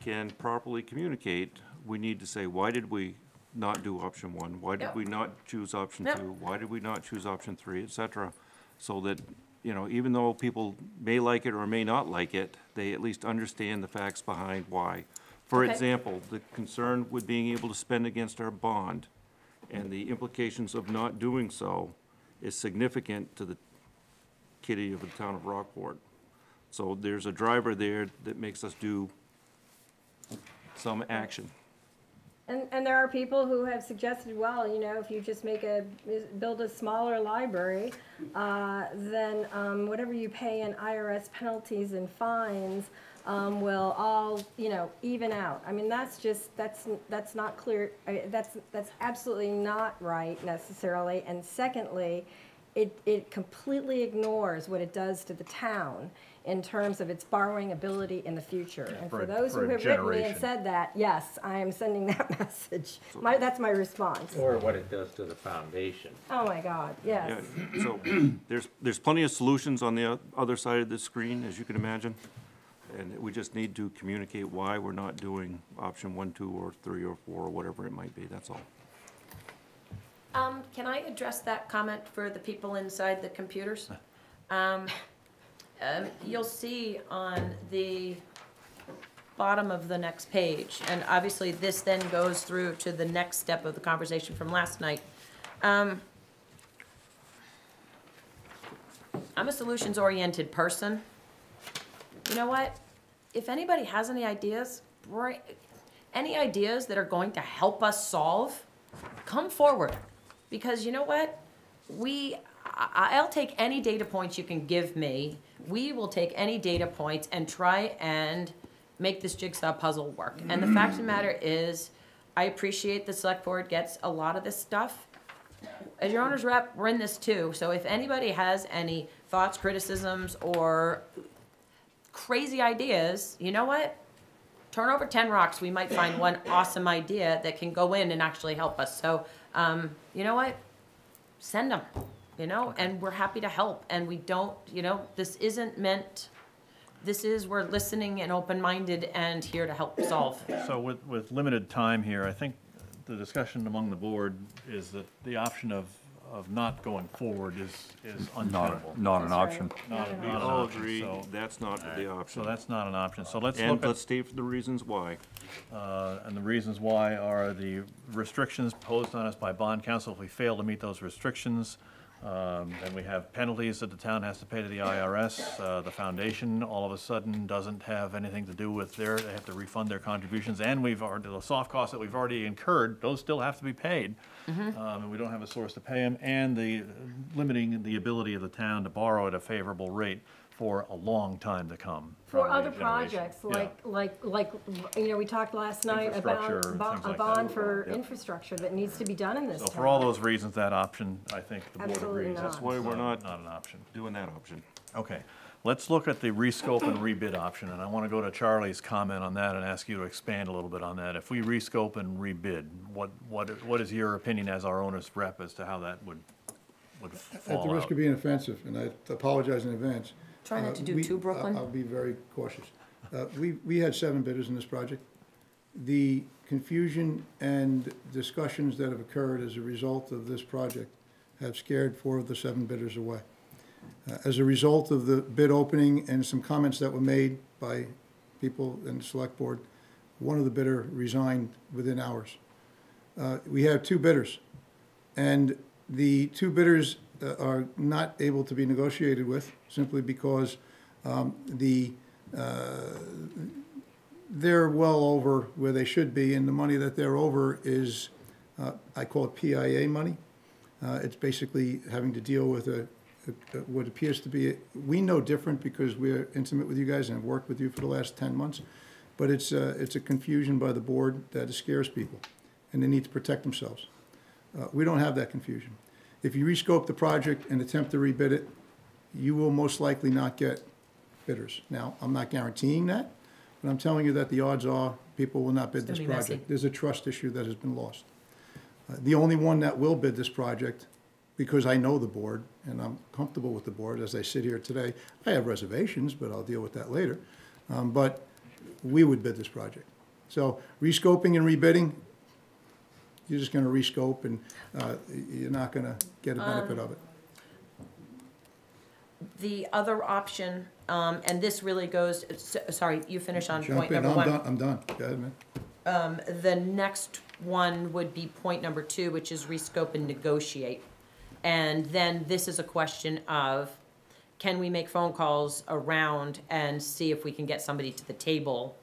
[SPEAKER 7] can properly communicate, we need to say, why did we not do option one? Why did
[SPEAKER 2] Yep.
[SPEAKER 7] we not choose option
[SPEAKER 2] Yep.
[SPEAKER 7] two? Why did we not choose option three, et cetera? So that, you know, even though people may like it or may not like it, they at least understand the facts behind why. For
[SPEAKER 2] Okay.
[SPEAKER 7] example, the concern with being able to spend against our bond and the implications of not doing so is significant to the kitty of the town of Rockport. So there's a driver there that makes us do some action.
[SPEAKER 5] And there are people who have suggested, well, you know, if you just build a smaller library, then whatever you pay in IRS penalties and fines will all, you know, even out. I mean, that's not clear, that's absolutely not right necessarily. And secondly, it completely ignores what it does to the town in terms of its borrowing ability in the future. And for those
[SPEAKER 1] for
[SPEAKER 5] who
[SPEAKER 1] a
[SPEAKER 5] have written me and
[SPEAKER 1] generation.
[SPEAKER 5] said that, yes, I am sending that message. That's my response.
[SPEAKER 3] Or what it does to the foundation.
[SPEAKER 5] Oh, my God,
[SPEAKER 7] Yeah,
[SPEAKER 5] yes.
[SPEAKER 7] so there's plenty of solutions on the other side of the screen, as you can imagine. And we just need to communicate why we're not doing option 1, 2, or 3, or 4, or whatever it might be, that's all.
[SPEAKER 2] Can I address that comment for the people inside the computers? You'll see on the bottom of the next page, and obviously this then goes through to the next step of the conversation from last night. I'm a solutions-oriented person. You know what? If anybody has any ideas, any ideas that are going to help us solve, come forward. Because you know what? I'll take any data points you can give me. We will take any data points and try and make this jigsaw puzzle work. And the fact of the matter is, I appreciate the select board gets a lot of this stuff. As your owner's rep, we're in this too. So if anybody has any thoughts, criticisms, or crazy ideas, you know what? turn over 10 rocks, we might find one awesome idea that can go in and actually help us. So, you know what? Send them, you know, and we're happy to help. And we don't, you know, this isn't meant, we're listening and open-minded and here to help solve.
[SPEAKER 1] So with limited time here, I think the discussion among the board is that the option of not going forward is untenable.
[SPEAKER 8] Not an
[SPEAKER 5] That's
[SPEAKER 8] option.
[SPEAKER 5] right.
[SPEAKER 1] Not
[SPEAKER 5] No,
[SPEAKER 1] an
[SPEAKER 5] no, no.
[SPEAKER 7] All
[SPEAKER 1] option,
[SPEAKER 7] agree,
[SPEAKER 1] so-
[SPEAKER 7] that's not the option.
[SPEAKER 1] So that's not an option. So let's
[SPEAKER 7] And
[SPEAKER 1] look
[SPEAKER 7] let's
[SPEAKER 1] at,
[SPEAKER 7] state the reasons why.
[SPEAKER 1] and the reasons why are the restrictions posed on us by bond counsel. If we fail to meet those restrictions, then we have penalties that the town has to pay to the IRS. The foundation all of a sudden doesn't have anything to do with they have to refund their contributions. And the soft costs that we've already incurred, those still have to be paid. And we don't have a source to pay them. And the limiting the ability of the town to borrow at a favorable rate for a long time to come.
[SPEAKER 5] For
[SPEAKER 1] probably a
[SPEAKER 5] other
[SPEAKER 1] generation.
[SPEAKER 5] projects,
[SPEAKER 1] Yeah.
[SPEAKER 5] like, you know, we talked last night about
[SPEAKER 1] Infrastructure and things
[SPEAKER 5] a
[SPEAKER 1] like
[SPEAKER 5] bond
[SPEAKER 1] that.
[SPEAKER 5] for
[SPEAKER 1] Yeah.
[SPEAKER 5] infrastructure that needs to be done in this
[SPEAKER 1] So
[SPEAKER 5] town.
[SPEAKER 1] for all those reasons, that option, I think the board
[SPEAKER 5] Absolutely
[SPEAKER 1] agrees.
[SPEAKER 5] not.
[SPEAKER 1] That's
[SPEAKER 7] That's why we're not
[SPEAKER 1] Not an option.
[SPEAKER 7] doing that option.
[SPEAKER 1] Okay, let's look at the rescope and rebid option, and I want to go to Charlie's comment on that and ask you to expand a little bit on that. If we rescope and rebid, what is your opinion as our owner's rep as to how that would
[SPEAKER 6] At the
[SPEAKER 1] fall
[SPEAKER 6] risk
[SPEAKER 1] out?
[SPEAKER 6] of being offensive, and I apologize in advance.
[SPEAKER 2] Try not to do
[SPEAKER 6] we-
[SPEAKER 2] too, Brooklyn.
[SPEAKER 6] I'll be very cautious. We had 7 bidders in this project. The confusion and discussions that have occurred as a result of this project have scared 4 of the 7 bidders away. As a result of the bid opening and some comments that were made by people in the select board, one of the bidder resigned within hours. We have 2 bidders, and the 2 bidders are not able to be negotiated with simply because they're well over where they should be, and the money that they're over is, I call it PIA money. It's basically having to deal with what appears to be, we know different because we're intimate with you guys and have worked with you for the last 10 months, but it's a confusion by the board that scares people, and they need to protect themselves. We don't have that confusion. If you rescope the project and attempt to rebid it, you will most likely not get bidders. Now, I'm not guaranteeing that, but I'm telling you that the odds are people will not bid
[SPEAKER 2] It's
[SPEAKER 6] this
[SPEAKER 2] gonna be messy.
[SPEAKER 6] project. There's a trust issue that has been lost. The only one that will bid this project, because I know the board and I'm comfortable with the board as I sit here today, I have reservations, but I'll deal with that later. But we would bid this project. So rescoping and rebidding, you're just gonna rescope and you're not gonna get a benefit of it.
[SPEAKER 2] The other option, and this really goes, sorry, you finish on
[SPEAKER 6] Jump
[SPEAKER 2] point
[SPEAKER 6] in,
[SPEAKER 2] number 1.
[SPEAKER 6] I'm done. Go ahead, man.
[SPEAKER 2] The next one would be point number 2, which is rescope and negotiate. And then this is a question of, can we make phone calls around and see if we can get somebody to the table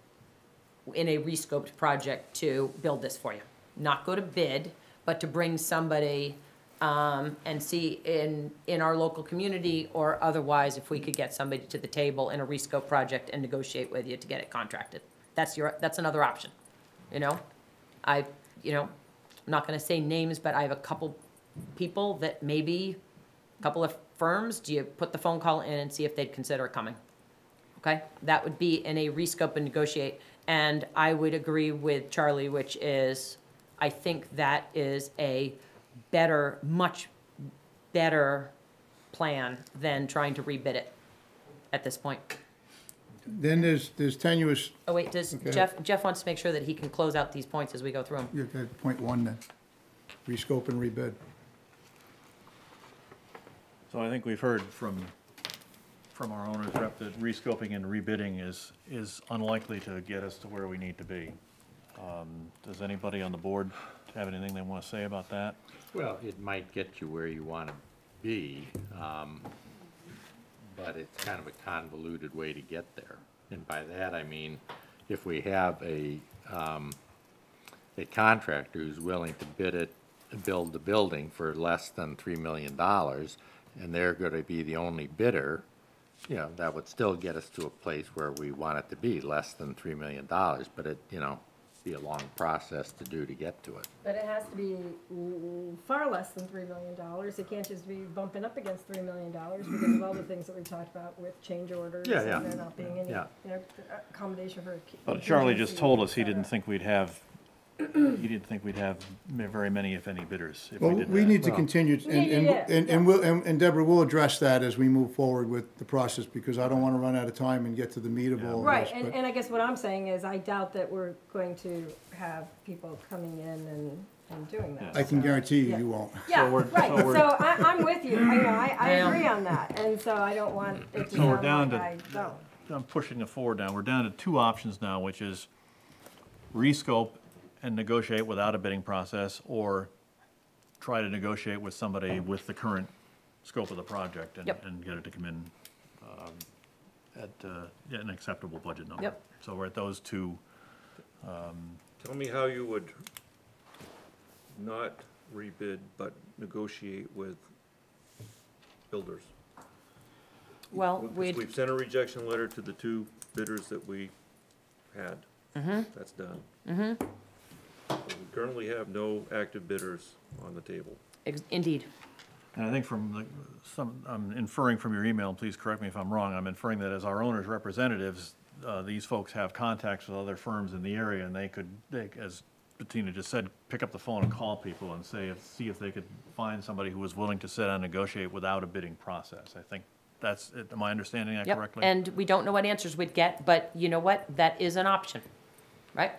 [SPEAKER 2] in a rescoped project to build this for you? Not go to bid, but to bring somebody and see in our local community or otherwise if we could get somebody to the table in a rescope project and negotiate with you to get it contracted. That's another option, you know? I'm not gonna say names, but I have a couple people that maybe, a couple of firms, do you put the phone call in and see if they'd consider coming? Okay, that would be in a rescope and negotiate. And I would agree with Charlie, which is, I think that is a better, much better plan than trying to rebid it at this point.
[SPEAKER 6] Then there's tenuous,
[SPEAKER 2] Oh, wait, does
[SPEAKER 6] Okay.
[SPEAKER 2] Jeff wants to make sure that he can close out these points as we go through them.
[SPEAKER 6] you got point 1 then, rescope and rebid.
[SPEAKER 1] So I think we've heard from our owner's rep that rescoping and rebidding is unlikely to get us to where we need to be. Does anybody on the board have anything they want to say about that?
[SPEAKER 3] Well, it might get you where you want to be, but it's kind of a convoluted way to get there. And by that, I mean, if we have a contractor who's willing to build the building for less than $3 million, and they're going to be the only bidder, you know, that would still get us to a place where we want it to be, less than $3 million. But be a long process to do to get to it.
[SPEAKER 5] But it has to be far less than $3 million. It can't just be bumping up against $3 million because of all the things that we talked about with change orders
[SPEAKER 3] Yeah, yeah.
[SPEAKER 5] and there not being any,
[SPEAKER 3] Yeah.
[SPEAKER 5] accommodation for.
[SPEAKER 1] But Charlie just
[SPEAKER 5] contingency,
[SPEAKER 1] told us he
[SPEAKER 5] et cetera.
[SPEAKER 1] didn't think we'd have, he didn't think we'd have very many, if any, bidders if we
[SPEAKER 6] Well,
[SPEAKER 1] did
[SPEAKER 6] we
[SPEAKER 1] that.
[SPEAKER 6] need to continue, and Deborah, we'll address that as we move forward with the process, because I don't want to run out of time and get to the meat of all of
[SPEAKER 5] Right,
[SPEAKER 6] this.
[SPEAKER 5] and,
[SPEAKER 6] but-
[SPEAKER 5] and I guess what I'm saying is I doubt that we're going to have people coming in and doing that.
[SPEAKER 6] I can
[SPEAKER 5] so,
[SPEAKER 6] guarantee you,
[SPEAKER 5] yeah.
[SPEAKER 6] you won't.
[SPEAKER 5] Yeah,
[SPEAKER 1] we're-
[SPEAKER 5] right,
[SPEAKER 1] so we're-
[SPEAKER 5] so I'm with you, I
[SPEAKER 2] Yeah.
[SPEAKER 5] agree on that, and so I don't want it to
[SPEAKER 1] So we're
[SPEAKER 5] sound
[SPEAKER 1] down
[SPEAKER 5] like
[SPEAKER 1] to-
[SPEAKER 5] I don't.
[SPEAKER 1] I'm pushing it forward now. We're down to two options now, which is rescope and negotiate without a bidding process, or try to negotiate with somebody with the current scope of the project and,
[SPEAKER 2] Yep.
[SPEAKER 1] and get it to come in at an acceptable budget number.
[SPEAKER 2] Yep.
[SPEAKER 1] So we're at those two.
[SPEAKER 7] Tell me how you would not rebid, but negotiate with builders.
[SPEAKER 2] Well,
[SPEAKER 7] Because we've sent a rejection letter to the two bidders that we had. That's done. So we currently have no active bidders on the table.
[SPEAKER 2] Indeed.
[SPEAKER 1] And I think I'm inferring from your email, and please correct me if I'm wrong, I'm inferring that as our owner's representatives, these folks have contacts with other firms in the area, and they could, as Bettina just said, pick up the phone and call people and see if they could find somebody who was willing to sit down and negotiate without a bidding process. I think that's, am I understanding that
[SPEAKER 2] Yep,
[SPEAKER 1] correctly?
[SPEAKER 2] and we don't know what answers we'd get, but you know what? That is an option, right?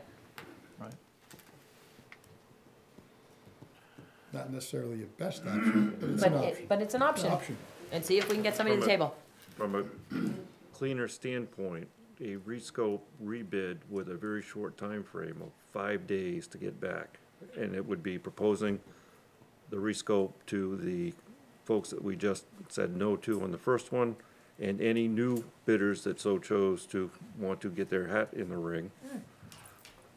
[SPEAKER 1] Right.
[SPEAKER 6] Not necessarily your best option, but it's an option.
[SPEAKER 2] But it's an option.
[SPEAKER 6] Option.
[SPEAKER 2] And see if we can get somebody to the table.
[SPEAKER 7] From a cleaner standpoint, a rescope rebid with a very short time frame of 5 days to get back. And it would be proposing the rescope to the folks that we just said no to on the first one, and any new bidders that so chose to want to get their hat in the ring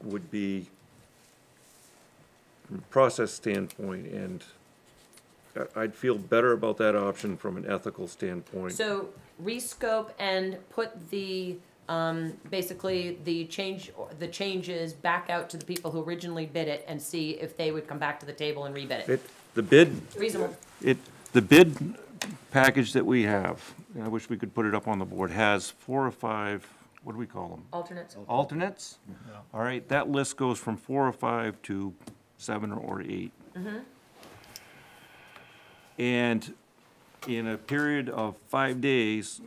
[SPEAKER 7] would be, from a process standpoint, and I'd feel better about that option from an ethical standpoint.
[SPEAKER 2] So rescope and put the, basically, the changes back out to the people who originally bid it and see if they would come back to the table and rebid it.
[SPEAKER 7] The bid,
[SPEAKER 2] Reasonable.
[SPEAKER 7] the bid package that we have, and I wish we could put it up on the board, has 4 or 5, what do we call them?
[SPEAKER 2] Alternates.
[SPEAKER 7] Alternates? All right, that list goes from 4 or 5 to 7 or 8. And in a period of 5 days,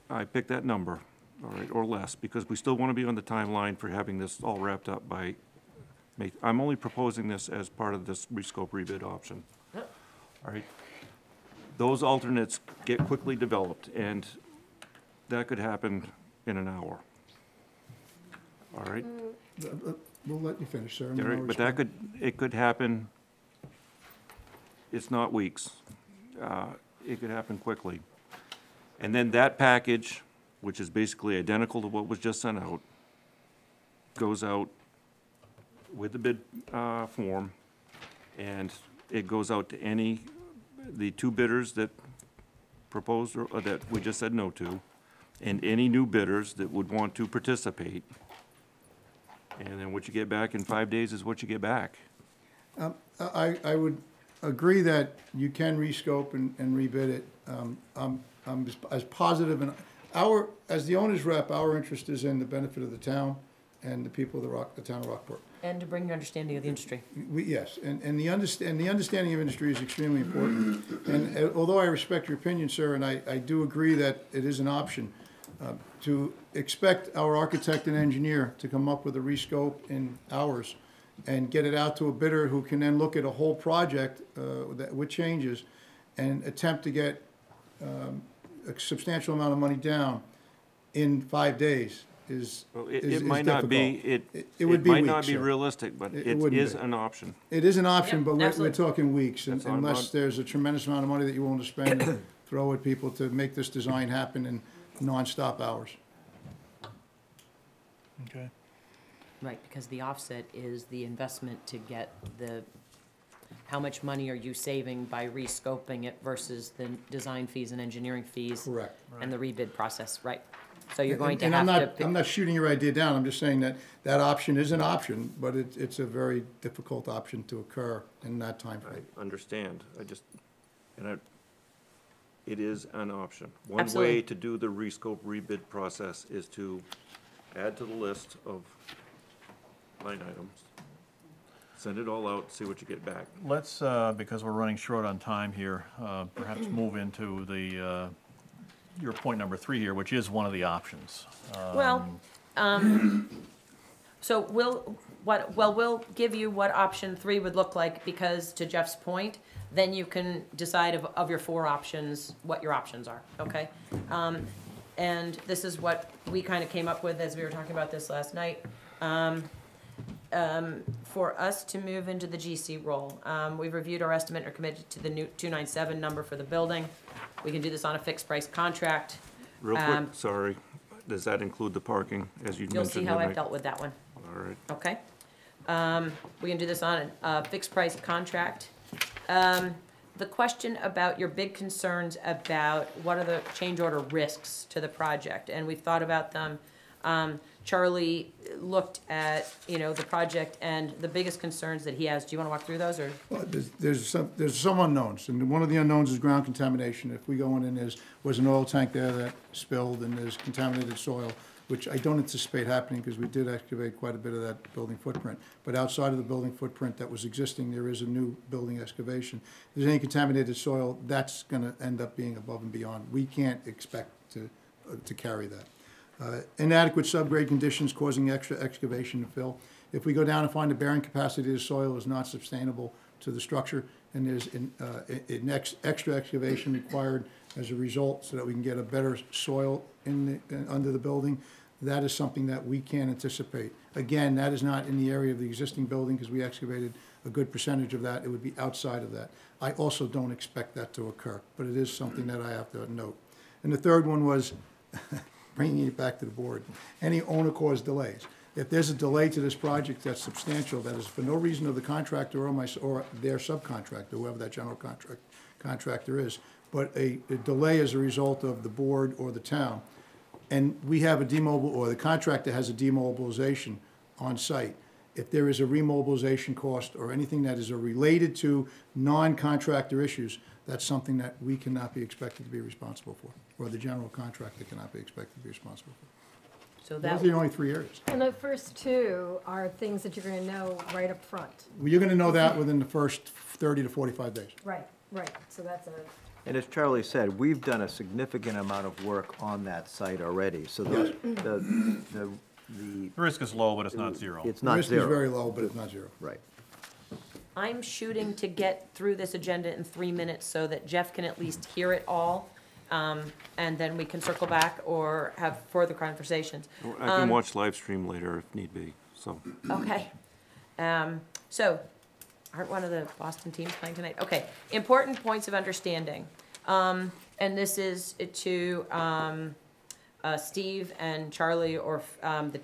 [SPEAKER 7] I picked that number, all right, or less, because we still want to be on the timeline for having this all wrapped up by May. I'm only proposing this as part of this rescope rebid option. All right. Those alternates get quickly developed, and that could happen in an hour. All right?
[SPEAKER 6] We'll let you finish, sir. and
[SPEAKER 7] All
[SPEAKER 6] then I'll
[SPEAKER 7] right, but that
[SPEAKER 6] respond.
[SPEAKER 7] it could happen, it's not weeks. It could happen quickly. And then that package, which is basically identical to what was just sent out, goes out with the bid form, and it goes out to the two bidders that proposed, or that we just said no to, and any new bidders that would want to participate. And then what you get back in 5 days is what you get back.
[SPEAKER 6] I would agree that you can rescope and rebid it. I'm as positive, and as the owner's rep, our interest is in the benefit of the town and the people of the town of Rockport.
[SPEAKER 2] And to bring your understanding of the industry.
[SPEAKER 6] Yes, and the understanding of industry is extremely important. And although I respect your opinion, sir, and I do agree that it is an option, to expect our architect and engineer to come up with a rescope in hours and get it out to a bidder who can then look at a whole project with changes and attempt to get a substantial amount of money down in 5 days is
[SPEAKER 7] Well,
[SPEAKER 6] difficult.
[SPEAKER 7] it might not be,
[SPEAKER 6] It would
[SPEAKER 7] it
[SPEAKER 6] be
[SPEAKER 7] might not
[SPEAKER 6] weeks,
[SPEAKER 7] be
[SPEAKER 6] sir.
[SPEAKER 7] realistic, but
[SPEAKER 6] It
[SPEAKER 7] it
[SPEAKER 6] wouldn't
[SPEAKER 7] is
[SPEAKER 6] be.
[SPEAKER 7] an option.
[SPEAKER 6] It is an option,
[SPEAKER 2] Yep,
[SPEAKER 6] but we're
[SPEAKER 2] absolutely.
[SPEAKER 6] talking weeks,
[SPEAKER 7] That's all I'm
[SPEAKER 6] unless
[SPEAKER 7] not-
[SPEAKER 6] there's a tremendous amount of money that you're willing to spend and throw at people to make this design happen in nonstop hours.
[SPEAKER 1] Okay.
[SPEAKER 2] Right, because the offset is the investment to get how much money are you saving by rescoping it versus the design fees and engineering fees?
[SPEAKER 6] Correct.
[SPEAKER 2] And the rebid process, right. So you're going to
[SPEAKER 6] And
[SPEAKER 2] have to.
[SPEAKER 6] I'm not shooting your idea down, I'm just saying that that option is an option, but it's a very difficult option to occur in that timeframe.
[SPEAKER 7] I understand, it is an option. One
[SPEAKER 2] Absolutely.
[SPEAKER 7] way to do the rescope rebid process is to add to the list of line items, send it all out, see what you get back.
[SPEAKER 1] Let's, because we're running short on time here, perhaps move into the, your point number 3 here, which is one of the options.
[SPEAKER 2] Well, so we'll give you what option 3 would look like, because to Jeff's point, then you can decide of your 4 options, what your options are, okay? And this is what we kind of came up with as we were talking about this last night. For us to move into the GC role, we've reviewed our estimate and are committed to the new 297 number for the building. We can do this on a fixed price contract.
[SPEAKER 7] Real quick, sorry, does that include the parking, as you mentioned?
[SPEAKER 2] You'll see how I've
[SPEAKER 7] tonight?
[SPEAKER 2] dealt with that one.
[SPEAKER 7] All right.
[SPEAKER 2] Okay. We can do this on a fixed price contract. The question about your big concerns about what are the change order risks to the project, and we've thought about them. Charlie looked at, the project and the biggest concerns that he has. Do you want to walk through those, or?
[SPEAKER 6] Well, there's some unknowns, and one of the unknowns is ground contamination. If we go in and was an oil tank there that spilled and there's contaminated soil, which I don't anticipate happening because we did excavate quite a bit of that building footprint. But outside of the building footprint that was existing, there is a new building excavation. If there's any contaminated soil, that's gonna end up being above and beyond. We can't expect to carry that. Inadequate subgrade conditions causing extra excavation to fill. If we go down and find the bearing capacity of the soil is not sustainable to the structure, and there's extra excavation required as a result so that we can get a better soil under the building, that is something that we can't anticipate. Again, that is not in the area of the existing building because we excavated a good percentage of that. It would be outside of that. I also don't expect that to occur, but it is something that I have to note. And the third one was bringing it back to the board. Any owner-caused delays. If there's a delay to this project that's substantial, that is for no reason of the contractor or their subcontractor, whoever that general contractor is, but a delay as a result of the board or the town, and we have or the contractor has a demobilization on site, if there is a remobilization cost or anything that is related to non-contractor issues, that's something that we cannot be expected to be responsible for, or the general contractor cannot be expected to be responsible for.
[SPEAKER 2] So
[SPEAKER 6] Those
[SPEAKER 2] that,
[SPEAKER 6] are the only 3 areas.
[SPEAKER 5] And the first 2 are things that you're gonna know right up front.
[SPEAKER 6] Well, you're gonna know that within the first 30 to 45 days.
[SPEAKER 5] Right, so that's a,
[SPEAKER 4] And as Charlie said, we've done a significant amount of work on that site already, so the
[SPEAKER 1] risk is low, but it's not zero.
[SPEAKER 4] it's
[SPEAKER 6] The
[SPEAKER 4] not
[SPEAKER 6] risk is
[SPEAKER 4] zero.
[SPEAKER 6] very low, but it's not zero.
[SPEAKER 4] Right.
[SPEAKER 2] I'm shooting to get through this agenda in 3 minutes so that Jeff can at least hear it all, and then we can circle back or have further conversations.
[SPEAKER 7] I can watch live stream later if need be, so.
[SPEAKER 2] Okay. So, aren't one of the Boston teams playing tonight? Okay, important points of understanding. And this is to Steve and Charlie, or the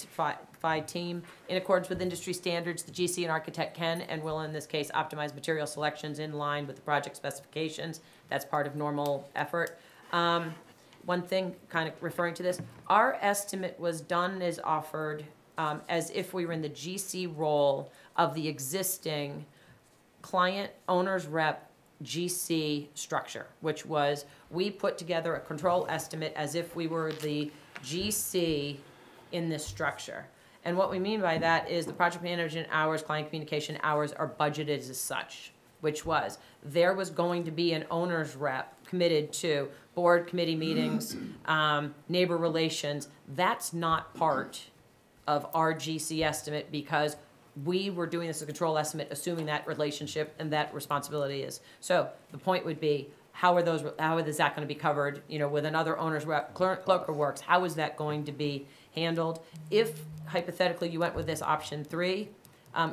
[SPEAKER 2] FI team. In accordance with industry standards, the GC and architect can and will, in this case, optimize material selections in line with the project specifications. That's part of normal effort. One thing, kind of referring to this, our estimate was done as offered as if we were in the GC role of the existing client owner's rep GC structure, which was, we put together a control estimate as if we were the GC in this structure. And what we mean by that is the project management hours, client communication hours are budgeted as such, which was, there was going to be an owner's rep committed to board committee meetings, neighbor relations. That's not part of our GC estimate because we were doing this as a control estimate, assuming that relationship and that responsibility is. So the point would be, how is that going to be covered, with another owner's rep, clerk of works, how is that going to be handled? If hypothetically you went with this option 3,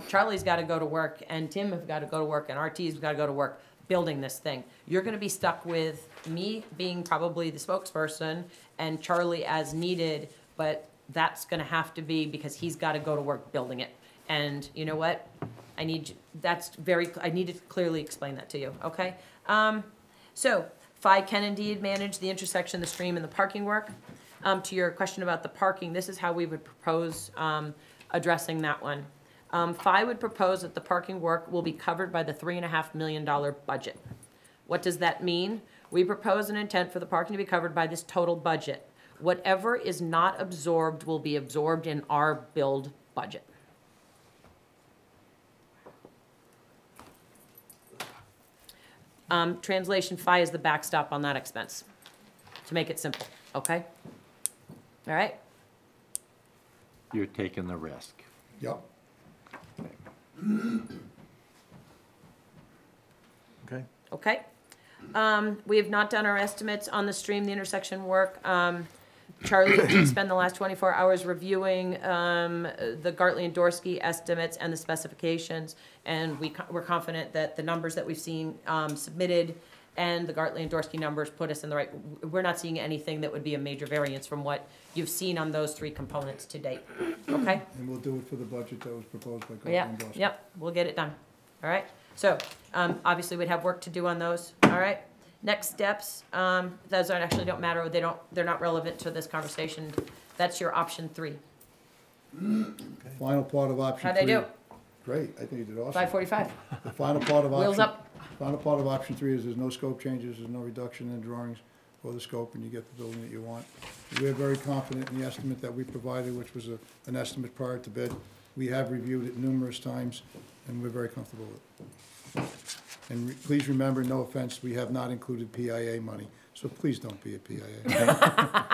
[SPEAKER 2] Charlie's got to go to work and Tim have got to go to work and RT's got to go to work building this thing. You're going to be stuck with me being probably the spokesperson and Charlie as needed, but that's going to have to be because he's got to go to work building it. And you know what? I need to clearly explain that to you, okay? So, FI can indeed manage the intersection, the stream, and the parking work. to your question about the parking, this is how we would propose addressing that one. FI would propose that the parking work will be covered by the $3.5 million budget. What does that mean? We propose an intent for the parking to be covered by this total budget. Whatever is not absorbed will be absorbed in our build budget. Translation FI is the backstop on that expense, to make it simple, okay? All right?
[SPEAKER 3] You're taking the risk.
[SPEAKER 6] Yep.
[SPEAKER 1] Okay.
[SPEAKER 2] Okay. We have not done our estimates on the stream, the intersection work. Charlie did spend the last 24 hours reviewing the Gartley and Dorsey estimates and the specifications, and we're confident that the numbers that we've seen submitted and the Gartley and Dorsey numbers put us in the right, we're not seeing anything that would be a major variance from what you've seen on those three components to date, okay?
[SPEAKER 6] And we'll do it for the budget that was proposed by Gartley
[SPEAKER 2] Yeah,
[SPEAKER 6] and Dorsey.
[SPEAKER 2] yep, we'll get it done, all right? So, obviously, we'd have work to do on those, all right? Next steps, those actually don't matter, they're not relevant to this conversation. That's your option 3.
[SPEAKER 6] Final part of option 3.
[SPEAKER 2] How'd I do?
[SPEAKER 6] Great, I think you did awesome.
[SPEAKER 2] 5:45.
[SPEAKER 6] The final part of option.
[SPEAKER 2] Wheels up.
[SPEAKER 6] Final part of option 3 is there's no scope changes, there's no reduction in drawings or the scope, and you get the building that you want. We're very confident in the estimate that we provided, which was an estimate prior to bid. We have reviewed it numerous times, and we're very comfortable with it. And please remember, no offense, we have not included PIA money, so please don't be a PIA.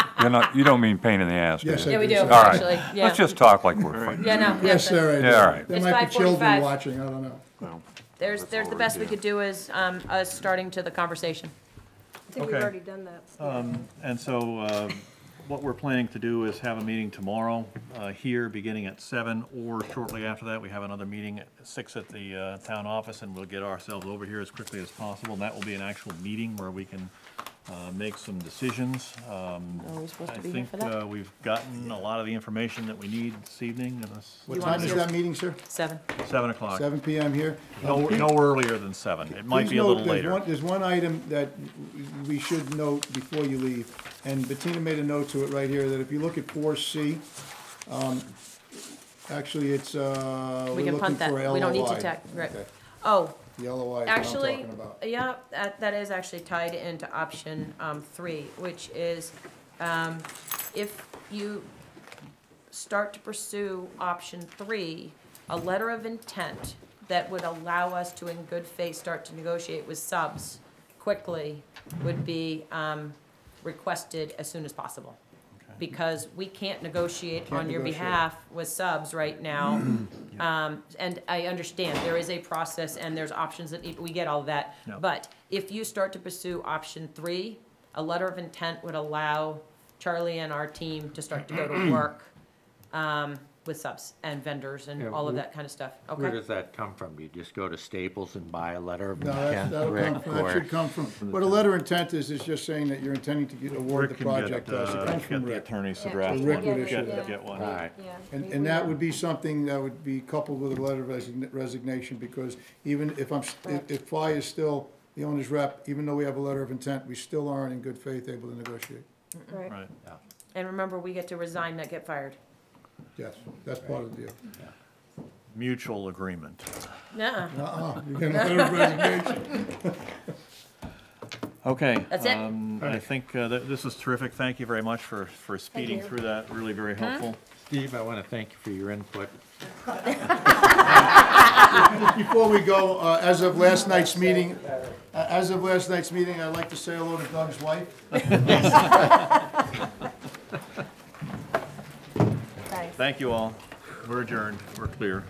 [SPEAKER 8] You don't mean pain in the ass, do you?
[SPEAKER 6] Yes, I
[SPEAKER 2] Yeah, we do,
[SPEAKER 8] All right.
[SPEAKER 2] actually, yeah.
[SPEAKER 8] Let's just talk like we're friends.
[SPEAKER 2] Yeah, no.
[SPEAKER 6] Yes, sir, I do.
[SPEAKER 8] Yeah, all right.
[SPEAKER 6] There
[SPEAKER 2] It's
[SPEAKER 6] might be children
[SPEAKER 2] 5:45.
[SPEAKER 6] watching, I don't know.
[SPEAKER 7] Well,
[SPEAKER 2] There's
[SPEAKER 7] that's
[SPEAKER 2] the
[SPEAKER 7] all
[SPEAKER 2] best
[SPEAKER 7] we
[SPEAKER 2] we could do is us starting to the conversation.
[SPEAKER 5] I think we've
[SPEAKER 1] Okay.
[SPEAKER 5] already done that.
[SPEAKER 1] And so, what we're planning to do is have a meeting tomorrow, here, beginning at 7, or shortly after that, we have another meeting at 6 at the, town office, and we'll get ourselves over here as quickly as possible. And that will be an actual meeting where we can, make some decisions.
[SPEAKER 2] Are we supposed
[SPEAKER 1] I
[SPEAKER 2] to be here
[SPEAKER 1] think,
[SPEAKER 2] for that?
[SPEAKER 1] we've gotten a lot of the information that we need this evening, and this,
[SPEAKER 6] What
[SPEAKER 2] You want
[SPEAKER 6] time is
[SPEAKER 2] us to-
[SPEAKER 6] that meeting, sir?
[SPEAKER 2] 7.
[SPEAKER 1] 7 o'clock.
[SPEAKER 6] 7 PM here?
[SPEAKER 1] No earlier than 7. It might
[SPEAKER 6] Please
[SPEAKER 1] be a
[SPEAKER 6] note,
[SPEAKER 1] little
[SPEAKER 6] there's
[SPEAKER 1] later.
[SPEAKER 6] There's one item that we should note before you leave, and Bettina made a note to it right here, that if you look at 4C, actually, it's,
[SPEAKER 2] We
[SPEAKER 6] we're
[SPEAKER 2] can
[SPEAKER 6] looking
[SPEAKER 2] punt that.
[SPEAKER 6] for LOI.
[SPEAKER 2] We don't need to tech, right.
[SPEAKER 6] Okay.
[SPEAKER 2] Oh,
[SPEAKER 6] The LOI is what I'm
[SPEAKER 2] actually,
[SPEAKER 6] talking about.
[SPEAKER 2] yeah, that is actually tied into option 3, which is if you start to pursue option 3, a letter of intent that would allow us to, in good faith, start to negotiate with subs quickly would be requested as soon as possible. Because we can't negotiate
[SPEAKER 6] Can't
[SPEAKER 2] on your
[SPEAKER 6] negotiate.
[SPEAKER 2] behalf with subs right now. And I understand, there is a process and there's options that we get all of that.
[SPEAKER 1] Yeah.
[SPEAKER 2] But if you start to pursue option 3, a letter of intent would allow Charlie and our team to start to go to work with subs and vendors and
[SPEAKER 3] Yeah,
[SPEAKER 2] all of that kind of stuff,
[SPEAKER 3] Where
[SPEAKER 2] okay?
[SPEAKER 3] does that come from? You just go to Staples and buy a letter of
[SPEAKER 6] No,
[SPEAKER 3] intent,
[SPEAKER 6] that'll
[SPEAKER 3] Rick,
[SPEAKER 6] come from, that
[SPEAKER 3] or-
[SPEAKER 6] should come from, what a letter of intent is just saying that you're intending to award the
[SPEAKER 1] Rick can
[SPEAKER 6] project to us. It comes
[SPEAKER 1] get
[SPEAKER 6] from
[SPEAKER 1] the
[SPEAKER 6] Rick.
[SPEAKER 1] attorneys to
[SPEAKER 5] Yeah.
[SPEAKER 1] draft
[SPEAKER 6] So Rick
[SPEAKER 1] one.
[SPEAKER 6] would issue that.
[SPEAKER 1] Get one.
[SPEAKER 3] All right.
[SPEAKER 5] Yeah.
[SPEAKER 6] And that would be something that would be coupled with a letter of resignation, because even if if FI is still the owner's rep, even though we have a letter of intent, we still aren't in good faith able to negotiate.
[SPEAKER 5] Right.
[SPEAKER 1] Right.
[SPEAKER 2] And remember, we get to resign, not get fired.
[SPEAKER 6] Yes, that's part of the deal.
[SPEAKER 1] Mutual agreement.
[SPEAKER 2] Nuh-uh.
[SPEAKER 6] You get a letter of resignation.
[SPEAKER 1] Okay.
[SPEAKER 2] That's it?
[SPEAKER 1] I think that this is terrific. Thank you very much for speeding
[SPEAKER 5] you.
[SPEAKER 1] through that. Really very helpful.
[SPEAKER 3] Steve, I want to thank you for your input.
[SPEAKER 6] Before we go, as of last night's meeting, I'd like to say hello to Doug's wife.
[SPEAKER 5] Thanks.
[SPEAKER 1] Thank you all. We're adjourned. We're clear.